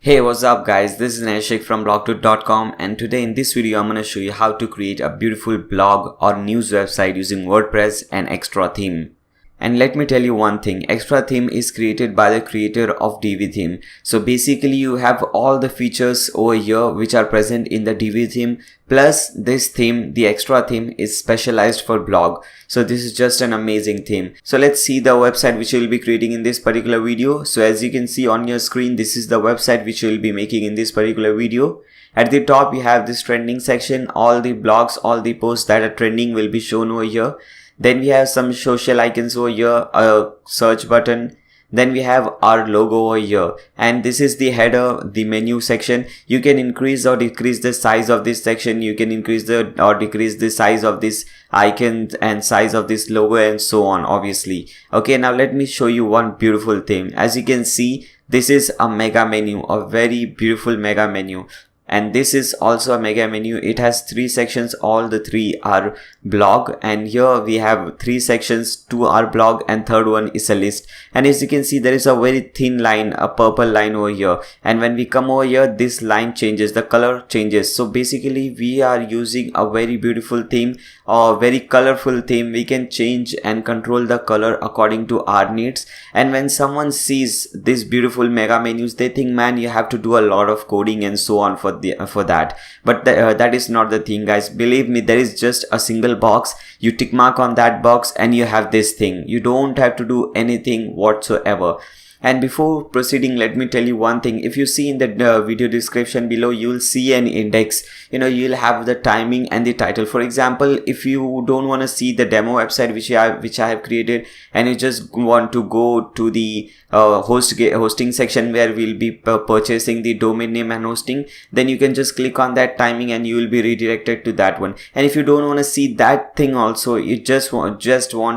Hey, what's up guys, this is Nashik from blogtoot.com, and today in this video I'm going to show you how to create a beautiful blog or news website using WordPress and Extra theme. And let me tell you one thing, Extra theme is created by the creator of DV theme. So basically you have all the features over here which are present in the DV theme, plus this theme, the Extra theme, is specialized for blog. So this is just an amazing theme. So let's see the website which we will be creating in this particular video. So as you can see on your screen, this is the website which we will be making in this particular video. At the top you have this trending section, all the blogs, all the posts that are trending will be shown over here. Then we have some social icons over here, a search button. Then we have our logo over here, and this is the header, the menu section. You can increase or decrease the size of this section. You can increase or decrease the size of this icon and size of this logo and so on, obviously. Okay, now let me show you one beautiful thing. As you can see, this is a mega menu, a very beautiful mega menu. And this is also a mega menu. It has 3 sections, all the 3 are blog, and here we have 3 sections, 2 are blog and third one is a list. And as you can see, there is a very thin line, a purple line over here, and when we come over here, this line changes, the color changes. So basically we are using a very beautiful theme or very colorful theme. We can change and control the color according to our needs, and when someone sees these beautiful mega menus, they think, man, you have to do a lot of coding and so on for that. But that is not the thing, guys. Believe me, there is just a single box. You tick mark on that box and you have this thing. You don't have to do anything whatsoever. And before proceeding, let me tell you one thing. If you see in the video description below, you will see an index. You'll have the timing and the title. For example, if you don't want to see the demo website which I have created, and you just want to go to the hosting section where we'll be purchasing the domain name and hosting, then you can just click on that timing and you will be redirected to that one. And if you don't want to see that thing also, you just want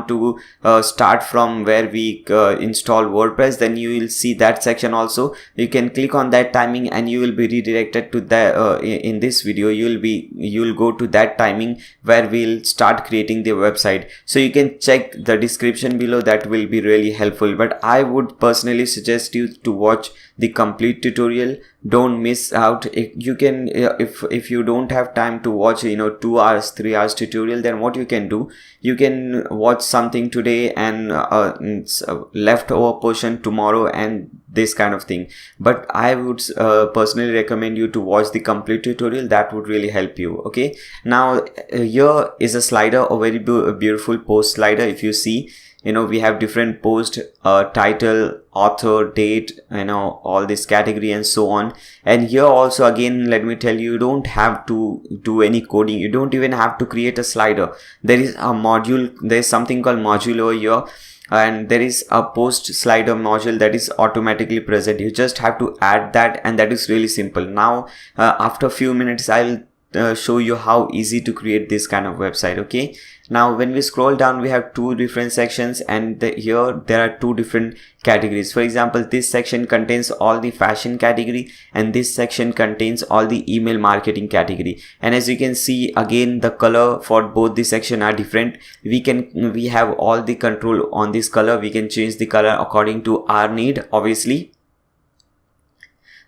to start from where we install WordPress, then you will see that section also. You can click on that timing and you will be redirected to the in this video you'll go to that timing where we'll start creating the website. So you can check the description below, that will be really helpful. But I would personally suggest you to watch the complete tutorial. Don't miss out. You can if you don't have time to watch 2 hours 3 hours tutorial, then what you can do, you can watch something today and leftover portion tomorrow and this kind of thing. But I would personally recommend you to watch the complete tutorial. That would really help you. Okay, now here is a slider, a very beautiful post slider. If you see, we have different post, title, author, date, all this category and so on. And here also, again, let me tell you, you don't have to do any coding. You don't even have to create a slider. There is a module, there is something called module over here, and there is a post slider module that is automatically present. You just have to add that, and that is really simple. Now after a few minutes I'll show you how easy to create this kind of website. Okay, now when we scroll down, we have 2 different sections, and here there are 2 different categories. For example, this section contains all the fashion category, and this section contains all the email marketing category. And as you can see, again, the color for both the section are different. We have all the control on this color. We can change the color according to our need, obviously.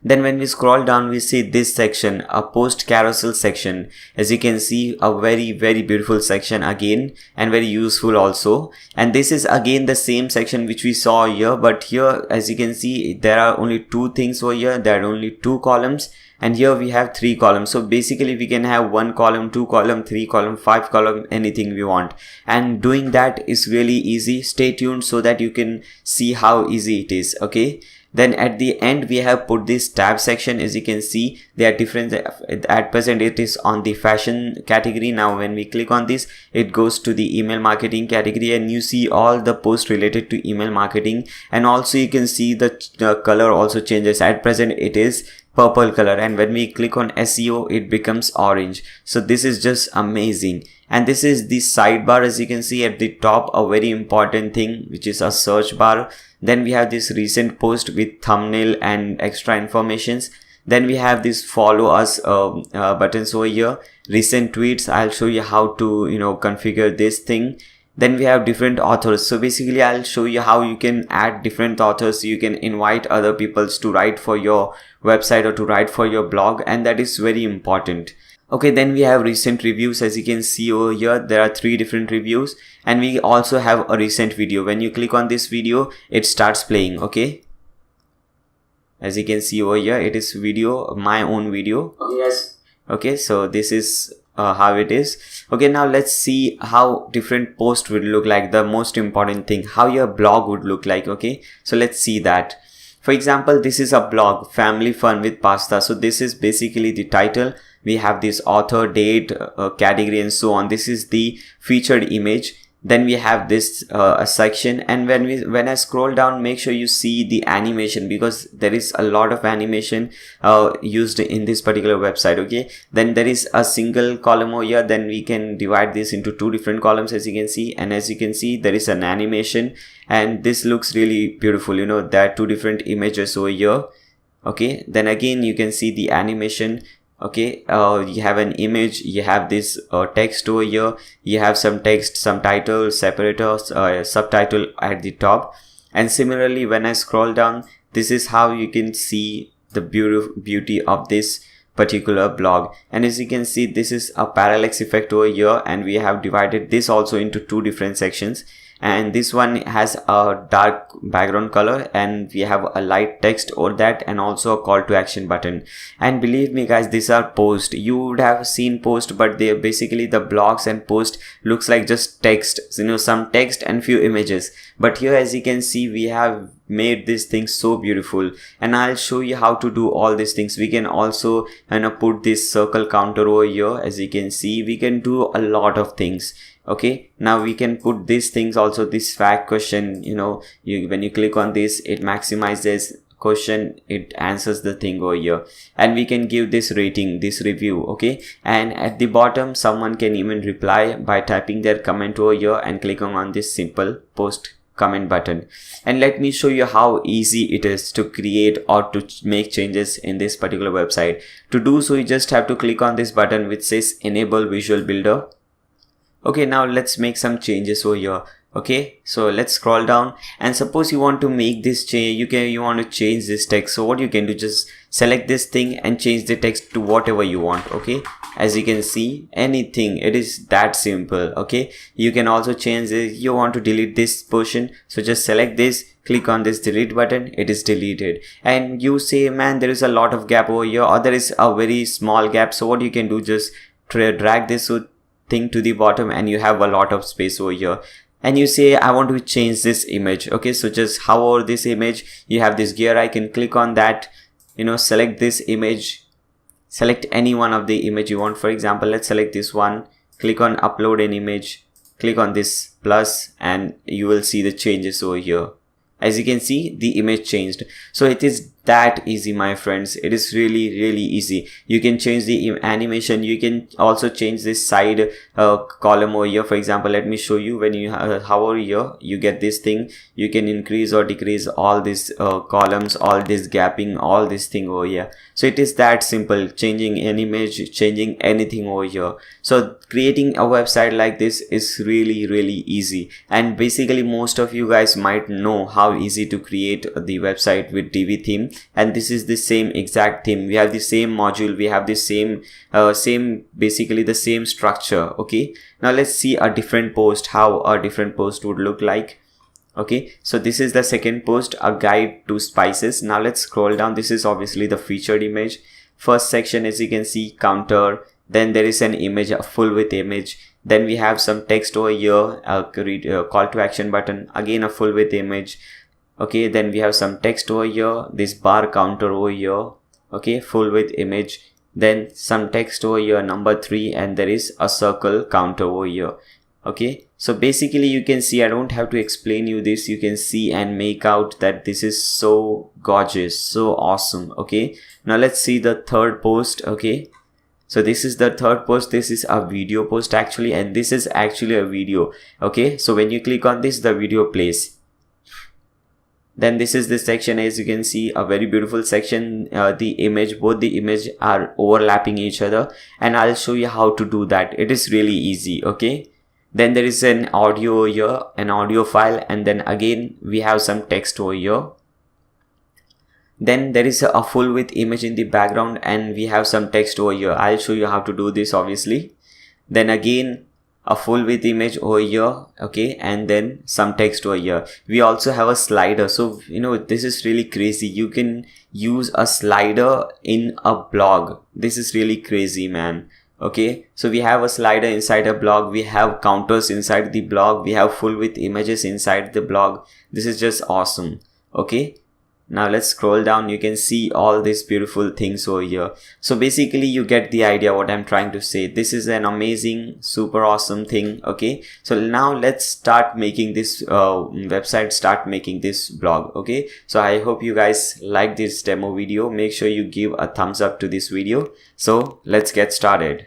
Then when we scroll down, we see this section, a post carousel section. As you can see, a very beautiful section again, and very useful also. And this is again the same section which we saw here, but here, as you can see, there are only 2 things over here. There are only 2 columns, and here we have 3 columns. So basically we can have 1 column, 2 column, 3 column, 5 column, anything we want. And doing that is really easy. Stay tuned so that you can see how easy it is. Okay, then at the end we have put this tab section. As you can see, they are different. At present it is on the fashion category. Now when we click on this, it goes to the email marketing category, and you see all the posts related to email marketing. And also you can see the color also changes. At present it is purple color, and when we click on SEO, it becomes orange. So this is just amazing. And this is the sidebar. As you can see at the top, a very important thing, which is a search bar. Then we have this recent post with thumbnail and extra informations. Then we have this follow us buttons over here, recent tweets. I'll show you how to configure this thing. Then we have different authors. So basically I'll show you how you can add different authors. You can invite other people to write for your website or to write for your blog, and that is very important. Okay, then we have recent reviews. As you can see over here, there are 3 different reviews, and we also have a recent video. When you click on this video, it starts playing. Okay, as you can see over here, it is video, my own video. Yes. Okay, so this is how it is. Okay, now let's see how different posts would look like. The most important thing, how your blog would look like. Okay, so let's see that. For example, this is a blog, family fun with pasta. So this is basically the title. We have this author, date, category, and so on. This is the featured image. Then we have this a section, and when I scroll down, make sure you see the animation, because there is a lot of animation used in this particular website. Okay, then there is a single column over here. Then we can divide this into 2 different columns, as you can see, and as you can see, there is an animation, and this looks really beautiful. You know, there are 2 different images over here. Okay, then again you can see the animation. Okay, you have an image, you have this text over here, you have some text, some title, separators, subtitle at the top. And similarly, when I scroll down, this is how you can see the beauty of this particular blog. And as you can see, this is a parallax effect over here, and we have divided this also into 2 different sections. And this one has a dark background color, and we have a light text over that, and also a call to action button. And believe me guys, these are posts. You would have seen post, but they are basically, the blogs and post looks like just text, you know, some text and few images. But here, as you can see, we have made this thing so beautiful, and I'll show you how to do all these things. We can also put this circle counter over here. As you can see, we can do a lot of things. Okay, now we can put these things also, this fact question, you know, when you click on this, it maximizes question, it answers the thing over here, and we can give this rating, this review. Okay, and at the bottom, someone can even reply by typing their comment over here and clicking on this simple post comment button. And let me show you how easy it is to create or to make changes in this particular website. To do so, you just have to click on this button which says enable visual builder. Okay, now let's make some changes over here. Okay, so let's scroll down, and suppose you want to make this change, you want to change this text. So what you can do, just select this thing and change the text to whatever you want. Okay, as you can see, anything, it is that simple. Okay, you can also change this. You want to delete this portion, so just select this, click on this delete button, it is deleted. And you say, man, there is a lot of gap over here, or there is a very small gap. So what you can do, just drag this thing to the bottom, and you have a lot of space over here. And you say, I want to change this image. Okay, so just hover over this image, you have this gear icon, click on that, you know, select this image, select any one of the image you want. For example, let's select this one, click on upload an image, click on this plus, and you will see the changes over here. As you can see, the image changed. So it is that easy, my friends. It is really easy. You can change the animation. You can also change this side column over here. For example, let me show you. When you hover here, you get this thing. You can increase or decrease all these columns, all this gapping, all this thing over here. So it is that simple, changing an image, changing anything over here. So creating a website like this is really easy. And basically, most of you guys might know how easy to create the website with Divi theme. And this is the same exact theme. We have the same module, we have the same basically the same structure. Okay, now let's see a different post, how a different post would look like. Okay, so this is the second post, a guide to spices. Now let's scroll down. This is obviously the featured image. First section, as you can see, counter. Then there is an image, a full width image. Then we have some text over here, a call to action button, again a full width image. Okay, then we have some text over here, this bar counter over here. Okay, full width image. Then some text over here, number 3, and there is a circle counter over here. Okay, so basically you can see, I don't have to explain you this, you can see and make out that this is so gorgeous, so awesome. Okay, now let's see the third post. Okay, so this is the third post. This is a video post actually, and this is actually a video. Okay, so when you click on this, the video plays. Then this is this section. As you can see, a very beautiful section. The image, both the image are overlapping each other, and I'll show you how to do that. It is really easy. Okay, Then there is an audio over here, an audio file, and then again we have some text over here. Then there is a full width image in the background and we have some text over here. I'll show you how to do this obviously. Then again a full width image over here, okay, and then some text over here. We also have a slider. So this is really crazy. You can use a slider in a blog. This is really crazy, man. Okay, so we have a slider inside a blog, we have counters inside the blog, we have full width images inside the blog. This is just awesome. Okay, now let's scroll down. You can see all these beautiful things over here. So basically you get the idea what I'm trying to say. This is an amazing, super awesome thing. Okay, so now let's start making this website, start making this blog. Okay, so I hope you guys like this demo video. Make sure you give a thumbs up to this video. So let's get started.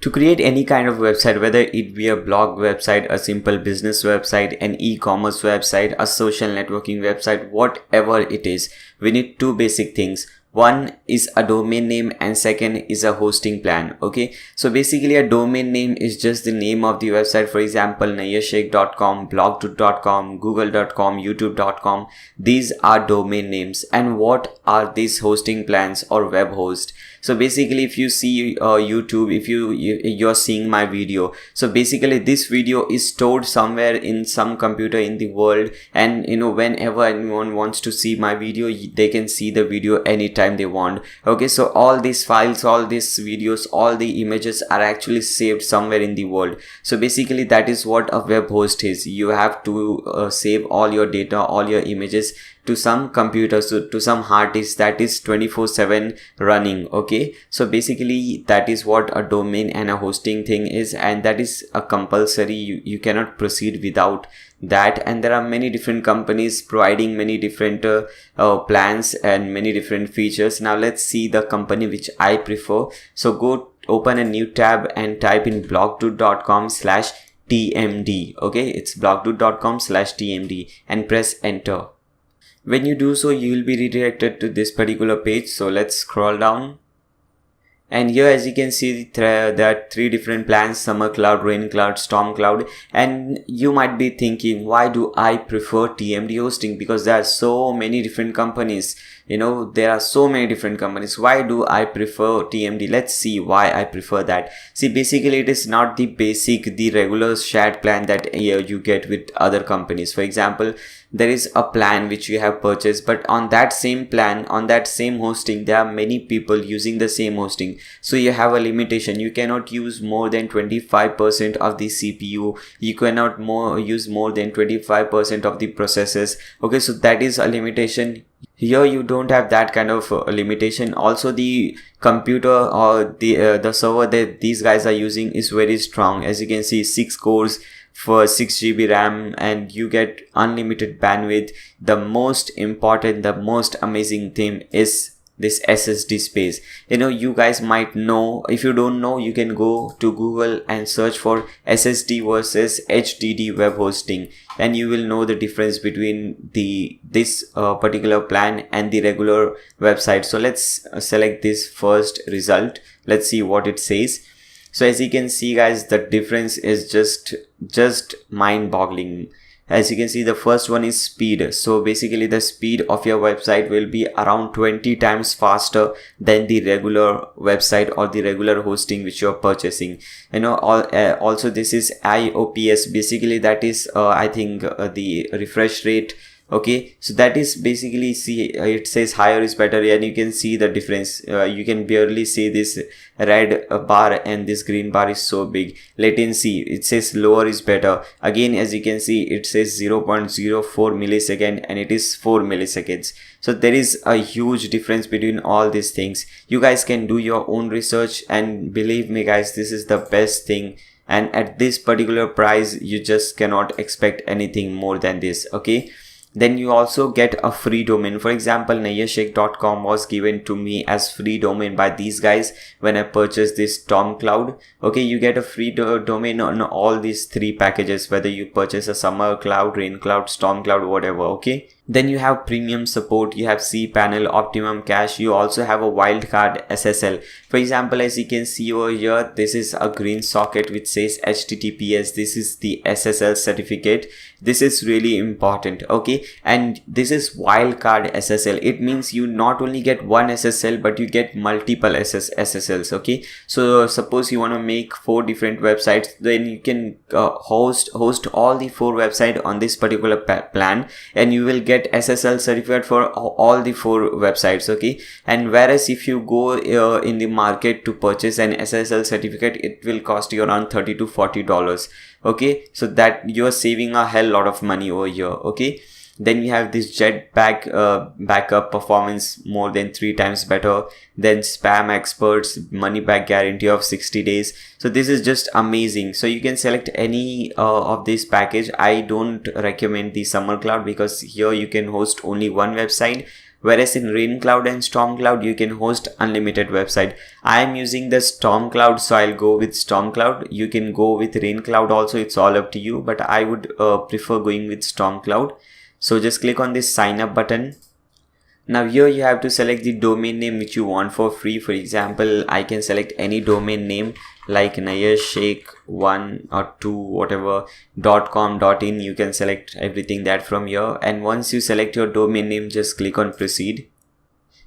To create any kind of website, whether it be a blog website, a simple business website, an e-commerce website, a social networking website, whatever it is, we need two basic things. One is a domain name and second is a hosting plan. Okay, so basically a domain name is just the name of the website. For example, nayyarsheikhh.com, blogto.com, google.com, youtube.com. These are domain names. And what are these hosting plans or web host? So basically if you see YouTube, if you're seeing my video, so basically this video is stored somewhere in some computer in the world, and whenever anyone wants to see my video, they can see the video anytime they want. Okay, so all these files, all these videos, all the images are actually saved somewhere in the world. So basically that is what a web host is. You have to save all your data, all your images to some computer, so to some hard disk that is 24/7 running. Okay, so basically that is what a domain and a hosting thing is, and that is a compulsory. You cannot proceed without that. And there are many different companies providing many different plans and many different features. Now let's see the company which I prefer. So go open a new tab and type in blogto.com/tmd. okay, it's blogto.com/tmd and press enter. When you do so, you will be redirected to this particular page. So let's scroll down. And here, as you can see, there are three different plans: summer cloud, rain cloud, storm cloud. And you might be thinking, why do I prefer TMD hosting? Because there are so many different companies. There are so many different companies. Why do I prefer TMD? Let's see why I prefer that. See, basically it is not the regular shared plan that you get with other companies. For example, there is a plan which you have purchased, but on that same plan, on that same hosting, there are many people using the same hosting. So you have a limitation. You cannot use more than 25% of the CPU. You cannot use more than 25% of the processes. Okay, so that is a limitation. Here you don't have that kind of limitation. Also, the computer or the server that these guys are using is very strong. As you can see, 6 cores for 6 GB RAM, and you get unlimited bandwidth. The most important, the most amazing thing is this SSD space. You guys might know. If you don't know, you can go to Google and search for SSD versus HDD web hosting, and you will know the difference between this particular plan and the regular website. So let's select this first result. Let's see what it says. So as you can see, guys, the difference is just mind-boggling. As you can see, the first one is speed. So basically the speed of your website will be around 20 times faster than the regular website or the regular hosting which you're purchasing. Also this is IOPS. Basically that is I think the refresh rate. Okay, so that is basically, see, it says higher is better, and you can see the difference. You can barely see this red bar, and this green bar is so big. Latency, it says lower is better. Again, as you can see, it says 0.04 millisecond and it is 4 milliseconds. So there is a huge difference between all these things. You guys can do your own research, and believe me guys, this is the best thing. And at this particular price, you just cannot expect anything more than this. Okay, then you also get a free domain. For example, nayyarsheikhh.com was given to me as free domain by these guys when I purchased this Storm Cloud. Okay, you get a free domain on all these 3 packages, whether you purchase a summer cloud, rain cloud, storm cloud, whatever. Okay, Then you have premium support, you have cPanel, optimum cache, you also have a wildcard SSL. For example, as you can see over here, this is a green socket which says HTTPS. This is the SSL certificate. This is really important, okay? And this is wildcard SSL. It means you not only get one SSL, but you get multiple SSLs, okay? So suppose you want to make 4 different websites, then you can host all the 4 websites on this particular plan, and you will get SSL certificate for all the 4 websites, okay? And whereas if you go in the market to purchase an SSL certificate, it will cost you around $30 to $40, okay? So that you're saving a hell lot of money over here, okay? Then you have this Jetpack backup performance more than 3 times better. Then spam experts, money back guarantee of 60 days. So this is just amazing. So you can select any of this package. I don't recommend the Summer Cloud because here you can host only one website. Whereas in Rain Cloud and Storm Cloud, you can host unlimited website. I am using the Storm Cloud, so I'll go with Storm Cloud. You can go with Rain Cloud also. It's all up to you, but I would prefer going with Storm Cloud. So just click on this sign up button. Now here you have to select the domain name which you want for free. For example, I can select any domain name like nayashake1 or 2 whatever .com .in. You can select everything that from here, and once you select your domain name, just click on proceed.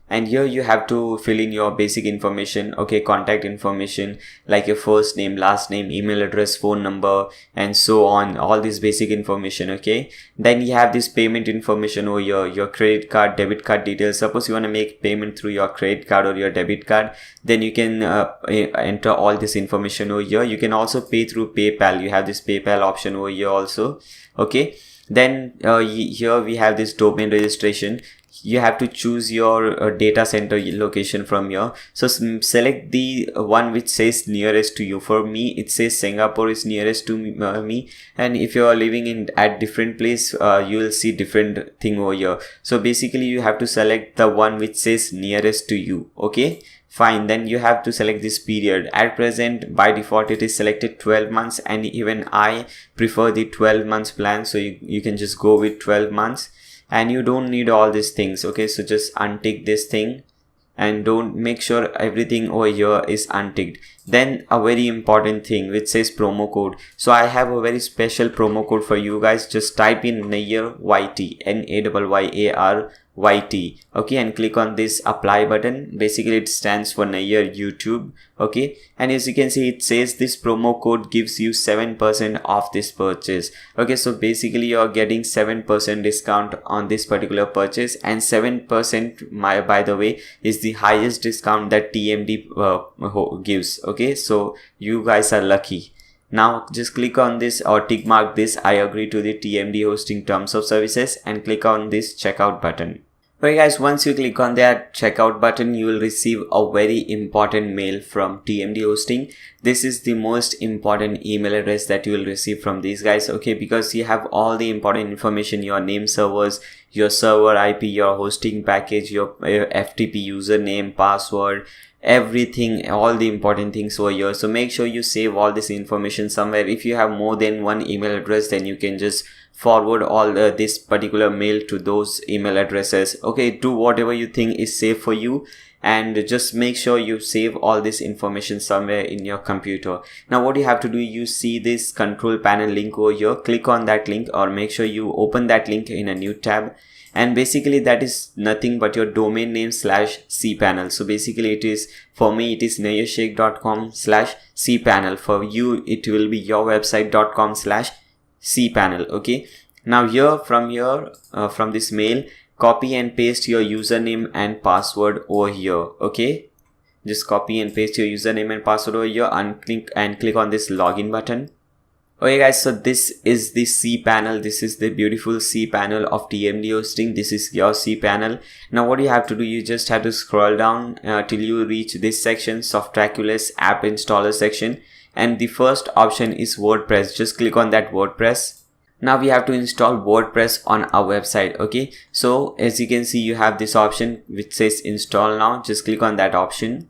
And here you have to fill in your basic information, okay? Contact information like your first name, last name, email address, phone number, and so on, all this basic information, okay? Then you have this payment information over here, your credit card, debit card details. Suppose you want to make payment through your credit card or your debit card, then you can enter all this information over here. You can also pay through PayPal. You have this PayPal option over here also, okay? Then here we have this domain registration. You have to choose your data center location from here. So select the one which says nearest to you. For me, it says Singapore is nearest to me. And if you are living in at different place, you will see different thing over here. So basically you have to select the one which says nearest to you, okay? Fine, then you have to select this period. At present, by default, it is selected 12 months, and even I prefer the 12 months plan. So you can just go with 12 months. And you don't need all these things, okay? So just untick this thing and don't make sure everything over here is unticked. Then a very important thing which says promo code. So I have a very special promo code for you guys. Just type in Nayyar YT, Nayyar YT, okay, and click on this apply button. Basically it stands for Nayyar YouTube, okay? And as you can see, it says this promo code gives you 7% off this purchase, okay? So basically you're getting 7% discount on this particular purchase, and 7% by the way is the highest discount that TMD gives, okay? So you guys are lucky. Now just click on this or tick mark this I agree to the TMD hosting terms of services and click on this checkout button. Okay guys, once you click on that checkout button, you will receive a very important mail from TMD hosting. This is the most important email address that you will receive from these guys, okay? Because you have all the important information, your name servers, your server IP, your hosting package, your FTP username, password, everything, all the important things over here. So make sure you save all this information somewhere. If you have more than one email address, then you can just forward all this particular mail to those email addresses, okay? Do whatever you think is safe for you, and just make sure you save all this information somewhere in your computer. Now what you have to do, you see this control panel link over here, click on that link, or make sure you open that link in a new tab. And basically that is nothing but your domain name / cPanel. So basically it is, for me it is nayashake.com / cPanel. For you it will be your website.com / cPanel, okay? Now here from this mail, copy and paste your username and password over here, okay? Just copy and paste your username and password over here and click on this login button. Okay guys, so this is the cPanel. This is the beautiful cPanel of TMD hosting. This is your cPanel. Now what you have to do, you just have to scroll down till you reach this section, Softaculous app installer section, and the first option is WordPress. Just click on that WordPress. Now we have to install WordPress on our website, okay? So as you can see, you have this option which says install now. Just click on that option.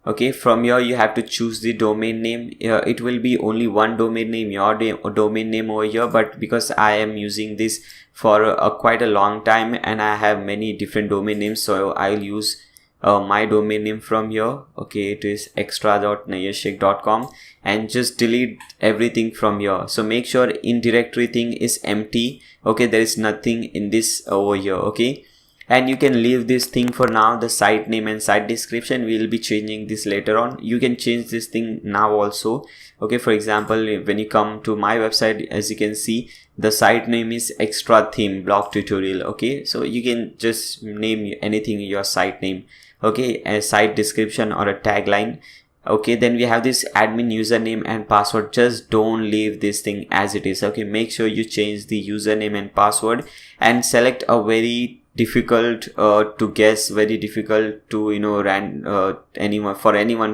Okay, from here you have to choose the domain name. It will be only one domain name, your domain name over here, but because I am using this for quite a long time and I have many different domain names, so I'll use my domain name from here. Okay, it is extra.nayashik.com, and just delete everything from here. So make sure in directory thing is empty. Okay, there is nothing in this over here. Okay, and you can leave this thing for now. The site name and site description, we will be changing this later on. You can change this thing now also. Okay, for example, when you come to my website, as you can see, the site name is extra theme blog tutorial. Okay, so you can just name anything your site name. Okay, a site description or a tagline. Okay, then we have this admin username and password. Just don't leave this thing as it is. Okay, make sure you change the username and password and select a very difficult to guess, very difficult to anyone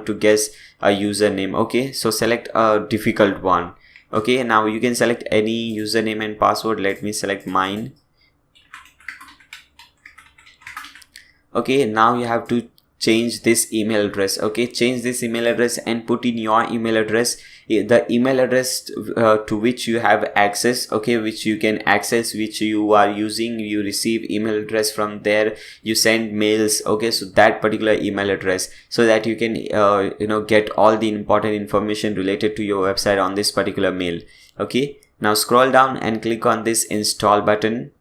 to guess a username. Okay, so select a difficult one. Okay, now you can select any username and password. Let me select mine. Okay, now you have to change this email address. Okay, change this email address and put in your email address, the email address to which you have access. Okay, which you can access, which you are using, you receive email address from there, you send mails. Okay, so that particular email address, so that you can get all the important information related to your website on this particular mail. Okay, now scroll down and click on this install button.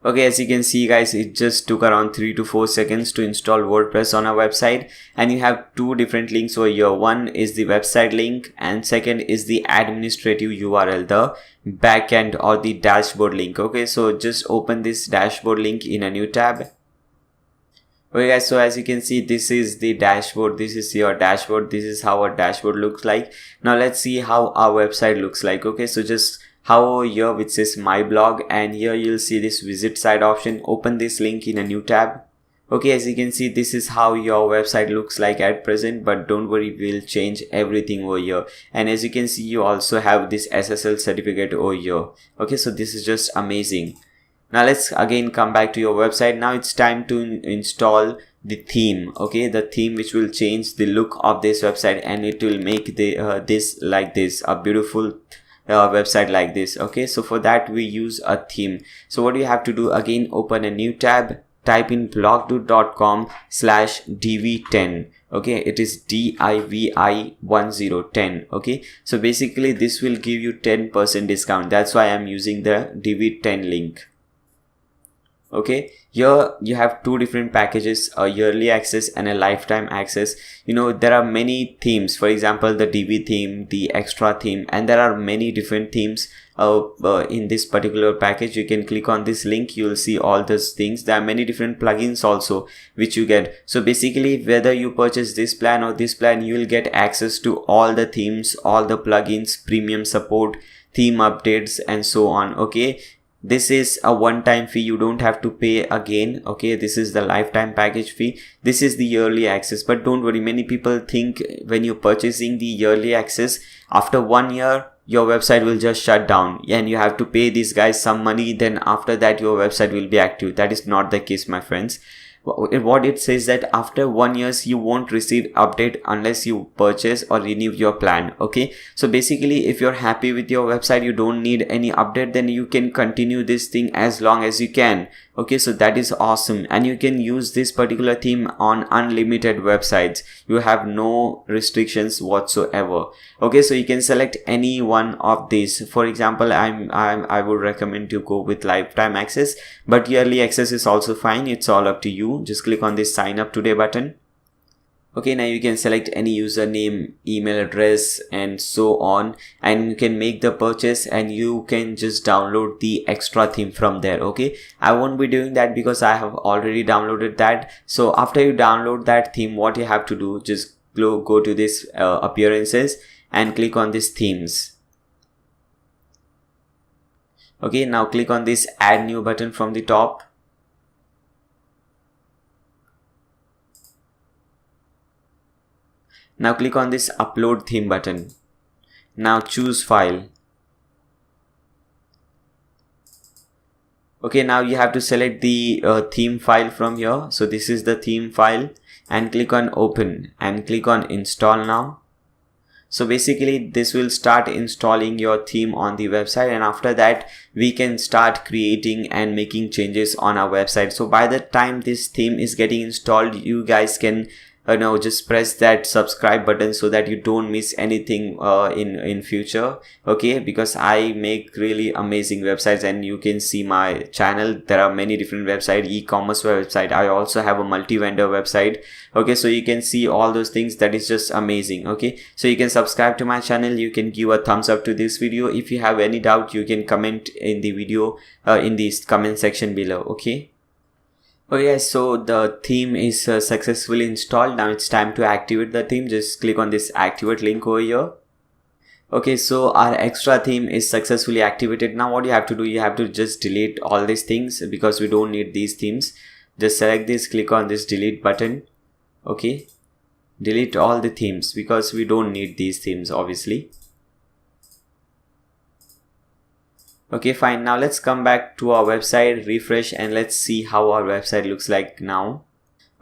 Okay, as you can see guys, it just took around 3 to 4 seconds to install WordPress on our website, and you have two different links over here. One is the website link and second is the administrative URL, the backend or the dashboard link. Okay, so just open this dashboard link in a new tab. Okay guys, so as you can see, this is the dashboard. This is your dashboard. This is how our dashboard looks like. Now let's see how our website looks like. Okay, so just hover here which says my blog, and here you'll see this visit site option. Open this link in a new tab. Okay, as you can see, this is how your website looks like at present, but don't worry, we'll change everything over here. And as you can see, you also have this SSL certificate over here. Okay, so this is just amazing. Now let's again come back to your website. Now it's time to install the theme. Okay, the theme which will change the look of this website, and it will make the this like this, a beautiful website like this. Okay, so for that we use a theme. So what you have to do, again open a new tab, type in blogdude.com/dv10. okay, it is DIVI1010. okay, so basically this will give you 10% discount. That's why I'm using the DV10 link. Okay, here you have two different packages, a yearly access and a lifetime access. There are many themes, for example the DV theme, the extra theme, and there are many different themes in this particular package. You can click on this link, you will see all those things. There are many different plugins also which you get. So basically, whether you purchase this plan or this plan, you will get access to all the themes, all the plugins, premium support, theme updates, and so on. Okay, this is a one-time fee, you don't have to pay again. Okay, this is the lifetime package fee. This is the yearly access, but don't worry, many people think when you're purchasing the yearly access, after 1 year your website will just shut down and you have to pay these guys some money, then after that your website will be active. That is not the case, my friends. What it says that after 1 year you won't receive update unless you purchase or renew your plan. Okay, so basically if you're happy with your website, you don't need any update, then you can continue this thing as long as you can. Okay, so that is awesome, and you can use this particular theme on unlimited websites. You have no restrictions whatsoever. Okay, so you can select any one of these. For example, I would recommend to go with lifetime access, but yearly access is also fine. It's all up to you. Just click on this sign up today button. Okay, now you can select any username, email address, and so on, and you can make the purchase, and you can just download the extra theme from there. Okay, I won't be doing that because I have already downloaded that. So after you download that theme, what you have to do, just go to this appearances and click on this themes. Okay, now click on this add new button from the top. Now click on this upload theme button. Now choose file. Okay, now you have to select the theme file from here. So this is the theme file, and click on open and click on install now. So basically this will start installing your theme on the website, and after that we can start creating and making changes on our website. So by the time this theme is getting installed, you guys can just press that subscribe button so that you don't miss anything in future. Okay, because I make really amazing websites, and you can see my channel, there are many different website, e-commerce website, I also have a multi-vendor website. Okay, so you can see all those things, that is just amazing. Okay, so you can subscribe to my channel, you can give a thumbs up to this video. If you have any doubt, you can comment in the video in the comment section below. Okay. Okay, so the theme is successfully installed. Now it's time to activate the theme. Just click on this activate link over here. Okay, so our extra theme is successfully activated. Now what you have to do, you have to just delete all these things because we don't need these themes. Just select this, click on this delete button. Okay, delete all the themes because we don't need these themes obviously. Okay, fine. Now let's come back to our website, refresh, and let's see how our website looks like now.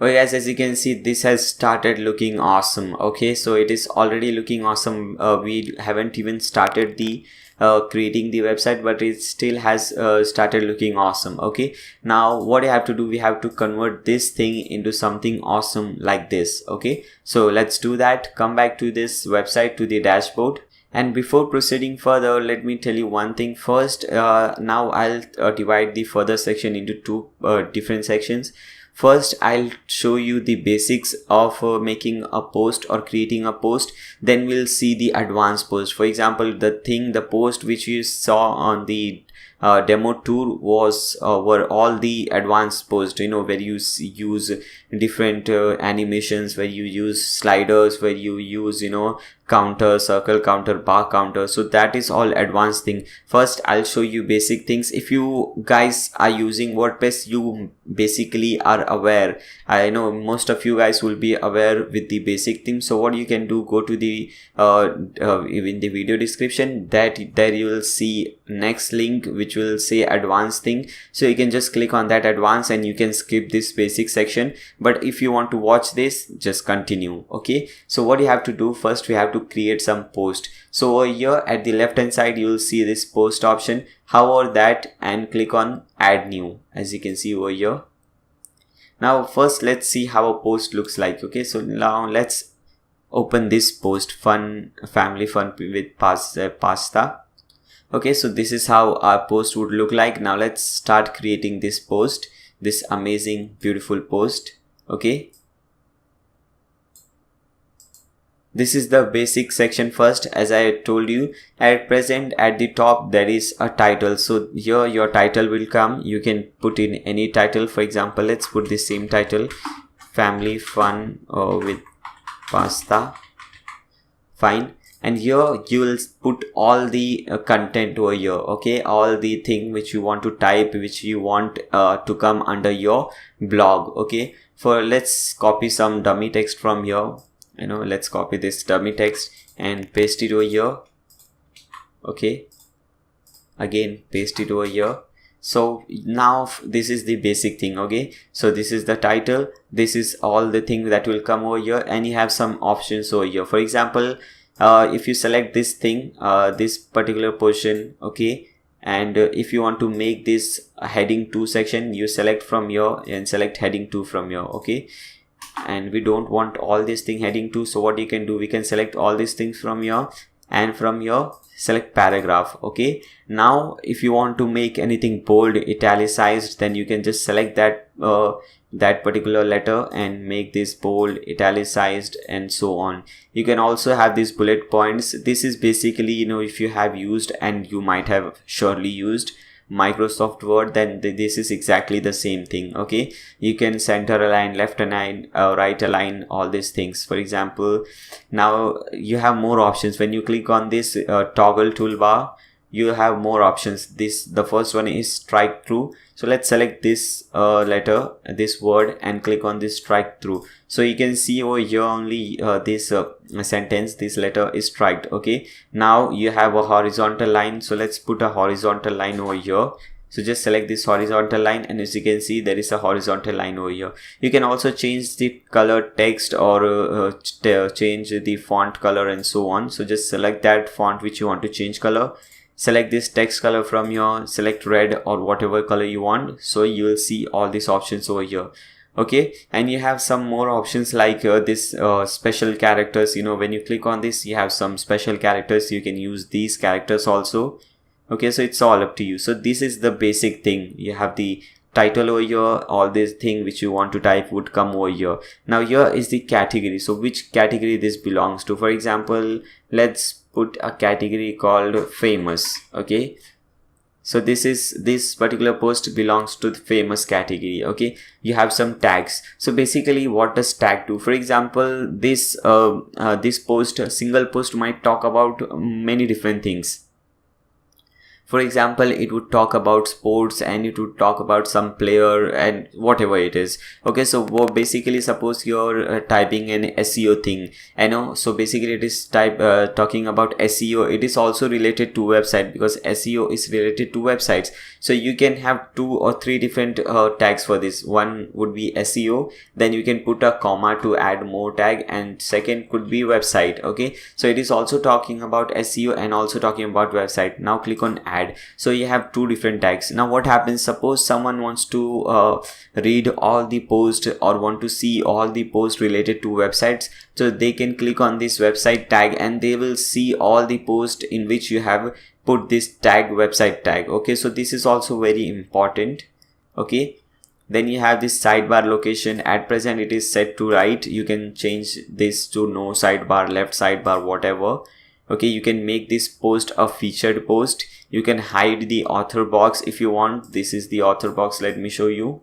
Okay guys, as you can see, this has started looking awesome. Okay, so it is already looking awesome. We haven't even started the creating the website, but it still has started looking awesome. Okay, now what you have to do, we have to convert this thing into something awesome like this. Okay, so let's do that. Come back to this website, to the dashboard. And before proceeding further, let me tell you one thing first. Now I'll divide the further section into two different sections. First, I'll show you the basics of making a post or creating a post. Then we'll see the advanced post. For example, the post which you saw on the demo tour were all the advanced posts, where you use different animations, where you use sliders, where you use counter, circle counter, bar counter. So that is all advanced thing. First I'll show you basic things. If you guys are using WordPress, you basically are aware. I know most of you guys will be aware with the basic things. So what you can do, go to the in the video description, that there you will see next link which will say advanced thing. So you can just click on that advanced and you can skip this basic section. But if you want to watch this, just continue. Okay, so what you have to do, first we have to create some post. So over here at the left hand side, you will see this post option. Hover that and click on add new, as you can see over here. Now first let's see how a post looks like. Okay, so now let's open this post, family fun with pasta. Okay, so this is how our post would look like. Now let's start creating this post, this amazing beautiful post. Okay, this is the basic section. First, as I told you, at present at the top there is a title. So here your title will come. You can put in any title. For example, let's put the same title, family fun with pasta. Fine. And here you will put all the content over here. Okay, all the thing which you want to type, which you want to come under your blog. Okay, let's copy some dummy text from here. Let's copy this dummy text and paste it over here. Okay, again paste it over here. So now this is the basic thing. Okay, so this is the title, this is all the thing that will come over here, and you have some options over here. For example, if you select this thing, this particular portion, okay, and if you want to make this a heading 2 section, you select from here and select heading 2 from here. Okay, and we don't want all this thing heading 2, so what you can do, we can select all these things from here, and from here select paragraph. Okay, now if you want to make anything bold, italicized, then you can just select that that particular letter and make this bold, italicized, and so on. You can also have these bullet points. This is basically, if you have used, and you might have surely used, Microsoft Word, then this is exactly the same thing. Okay, you can center align, left align, right align, all these things. For example, now you have more options. When you click on this toggle toolbar, you have more options. The first one is strike through. So let's select this letter, this word, and click on this strike through. So you can see over here only this sentence, this letter is striked. Okay, now you have a horizontal line. So let's put a horizontal line over here. So just select this horizontal line, and as you can see, there is a horizontal line over here. You can also change the color text or change the font color and so on. So just select that font which you want to change color. Select this text color from here, select red or whatever color you want. So you will see all these options over here. Okay, and you have some more options like this special characters. When you click on this, you have some special characters. You can use these characters also. Okay, so it's all up to you. So this is the basic thing. You have the title over here. All this thing which you want to type would come over here. Now here is the category. So which category this belongs to? For example, let's put a category called famous. Okay, so this particular post belongs to the famous category. Okay, you have some tags. So basically, what does tag do? For example, this post, a single post, might talk about many different things. For example, it would talk about sports, and it would talk about some player and whatever it is. Okay, so basically, suppose you're typing an SEO thing, so basically it is talking about SEO. It is also related to website, because SEO is related to websites. So you can have 2 or 3 different tags for this. One would be SEO, then you can put a comma to add more tag, and second could be website. Okay, so it is also talking about SEO and also talking about website. Now click on add. So you have 2 different tags. Now what happens, suppose someone wants to read all the posts or want to see all the posts related to websites, so they can click on this website tag, and they will see all the posts in which you have put this tag, website tag. Okay, so this is also very important. Okay, then you have this sidebar location. At present it is set to right. You can change this to no sidebar, left sidebar, whatever. Okay, you can make this post a featured post. You can hide the author box if you want. This is the author box. Let me show you.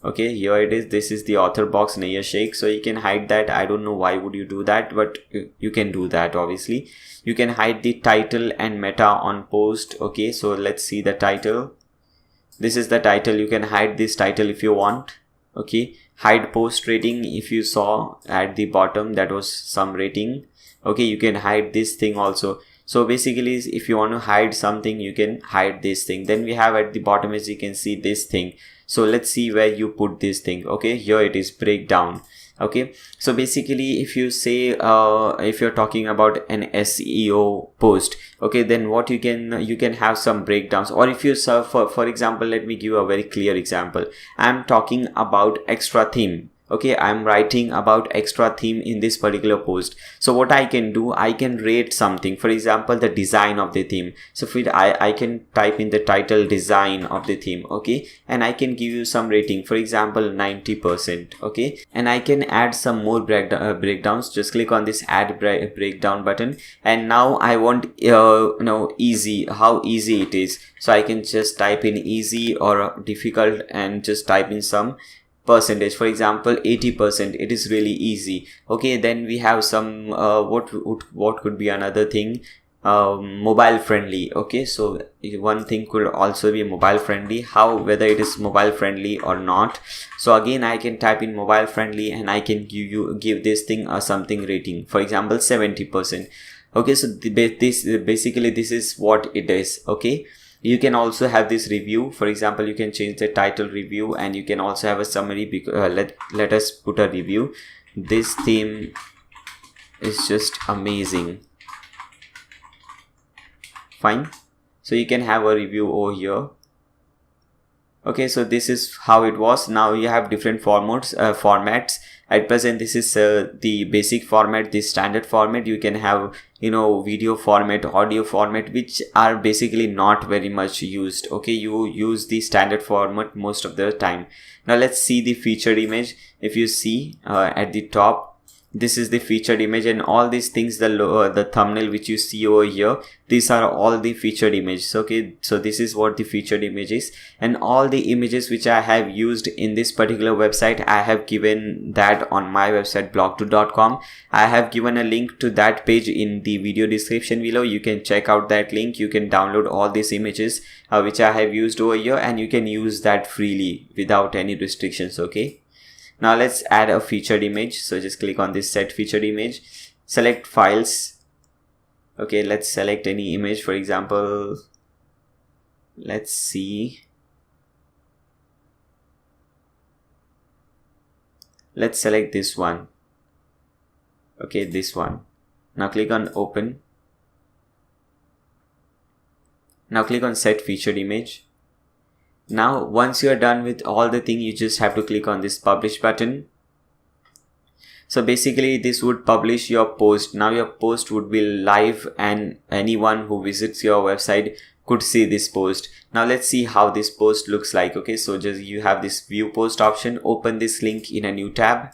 Okay, here it is. This is the author box, Naya Sheikh. So you can hide that. I don't know why would you do that, but you can do that. Obviously, you can hide the title and meta on post. Okay, so let's see the title. This is the title. You can hide this title if you want. Okay, hide post rating. If you saw at the bottom, that was some rating. Okay, you can hide this thing also. So basically, if you want to hide something, you can hide this thing. Then we have at the bottom, as you can see, this thing. So let's see where you put this thing. Okay, here it is, breakdown. Okay, so basically, if you say if you're talking about an SEO post, okay, then what you can have some breakdowns. Or if you serve for example, let me give a very clear example. I'm talking about extra theme. Okay, I'm writing about extra theme in this particular post. So what I can do, I can rate something. For example, the design of the theme. So I can type in the title, design of the theme. Okay, and I can give you some rating. For example, 90%. Okay, and I can add some more breakdowns. Just click on this add breakdown button, and now I want easy, how easy it is. So I can just type in easy or difficult and just type in some percentage. For example, 80%. It is really easy. Okay, then we have some what could be another thing, mobile friendly. Okay, so one thing could also be mobile friendly. Whether it is mobile friendly or not. So again, I can type in mobile friendly, and I can give this thing a something rating. For example, 70%. Okay, so basically this is what it is. Okay, you can also have this review. For example, you can change the title review, and you can also have a summary. Let us put a review. This theme is just amazing. Fine. So you can have a review over here. Okay, so this is how it was. Now you have different formats. At present, this is the basic format, the standard format. You can have video format, audio format, which are basically not very much used. Okay, you use the standard format most of the time. Now let's see the featured image. If you see at the top, this is the featured image, and all these things, the thumbnail which you see over here, these are all the featured images. Okay, so this is what the featured image is, and all the images which I have used in this particular website, I have given that on my website blog2.com. I have given a link to that page in the video description below. You can check out that link. You can download all these images which I have used over here, and you can use that freely without any restrictions. Okay, now let's add a featured image. So just click on this set featured image, select files. Okay, let's select any image. For example, Let's see. Let's select this one. Okay, this one. Now click on open. Now click on set featured image. Now once you are done with all the thing, you just have to click on this publish button. So basically this would publish your post. Now your post would be live and anyone who visits your website could see this post. Now let's see how this post looks like. Okay, so just you have this view post option. Open this link in a new tab.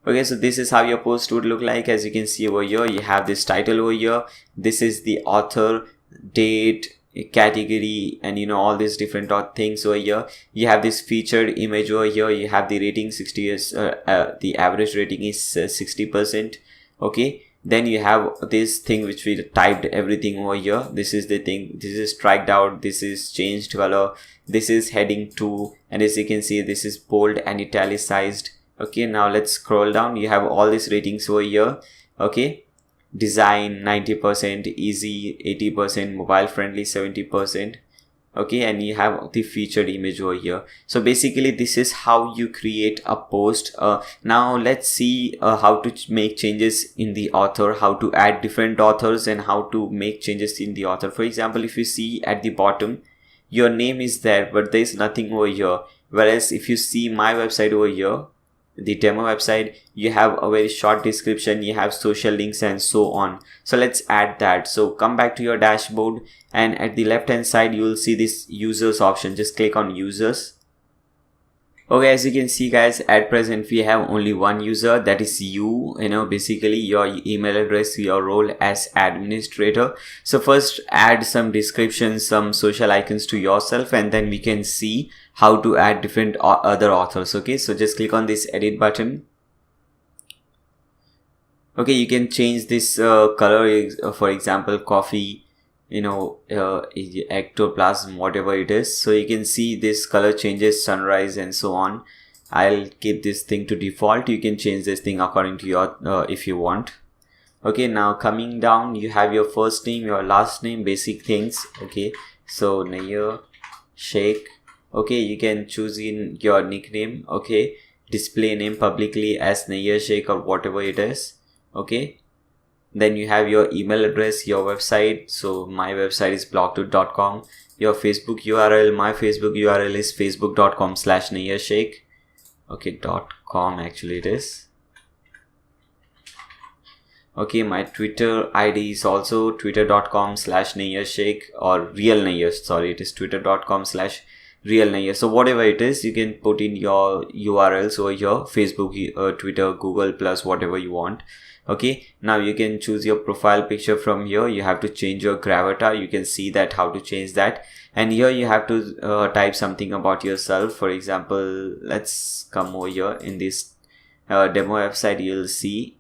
Okay, so this is how your post would look like. As you can see over here, you have this title over here. This is the author, date, category, and all these different things over here. You have this featured image over here. You have the rating 60 is the average rating is 60%. Okay, then you have this thing which we typed everything over here. This is the thing. This is striked out. This is changed color. This is heading 2, and as you can see, this is bold and italicized. Okay, now let's scroll down. You have all these ratings over here. Okay, design 90%, easy 80%, mobile friendly 70%. Okay, and you have the featured image over here. So basically this is how you create a post. Now let's see how to make changes in the author, how to add different authors, and how to make changes in the author. For example, if you see at the bottom, your name is there, but there is nothing over here. Whereas if you see my website over here, the demo website, you have a very short description, you have social links and so on. So let's add that. So come back to your dashboard, and at the left hand side you will see this users option. Just click on users. Okay, as you can see guys, at present we have only one user, that is you. Basically your email address, your role as administrator. So first add some description, some social icons to yourself, and then we can see how to add different other authors. Okay, so just click on this edit button. Okay, you can change this color, for example coffee, ectoplasm, whatever it is. So you can see this color changes, sunrise and so on. I'll keep this thing to default. You can change this thing according to your if you want. Okay, now coming down, you have your first name, your last name, basic things. Okay, so Nayyar Sheikh. Okay, you can choose in your nickname. Okay, display name publicly as Nayyar Sheikh or whatever it is. Okay, then you have your email address, your website. So my website is blogtoot.com. Your Facebook URL, my Facebook URL is facebook.com/Nayyar Sheikh. Okay, .com actually it is. Okay, my Twitter ID is also twitter.com/Nayyar Sheikh, or real Nayyar, sorry, it is twitter.com/real Nayyar. So whatever it is, you can put in your URLs over here, Facebook, Twitter, Google Plus, whatever you want. Okay, now you can choose your profile picture from here. You have to change your gravatar. You can see that how to change that, and here you have to type something about yourself. For example, let's come over here in this demo website. You'll see,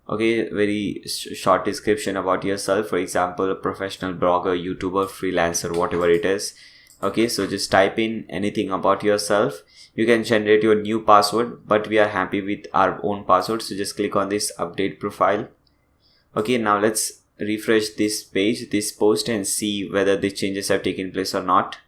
okay, very short description about yourself. For example, a professional blogger, YouTuber, freelancer, whatever it is. Okay, so just type in anything about yourself. You can generate your new password, but we are happy with our own password, so just click on this update profile. Okay, now let's refresh this page, this post, and see whether the changes have taken place or not.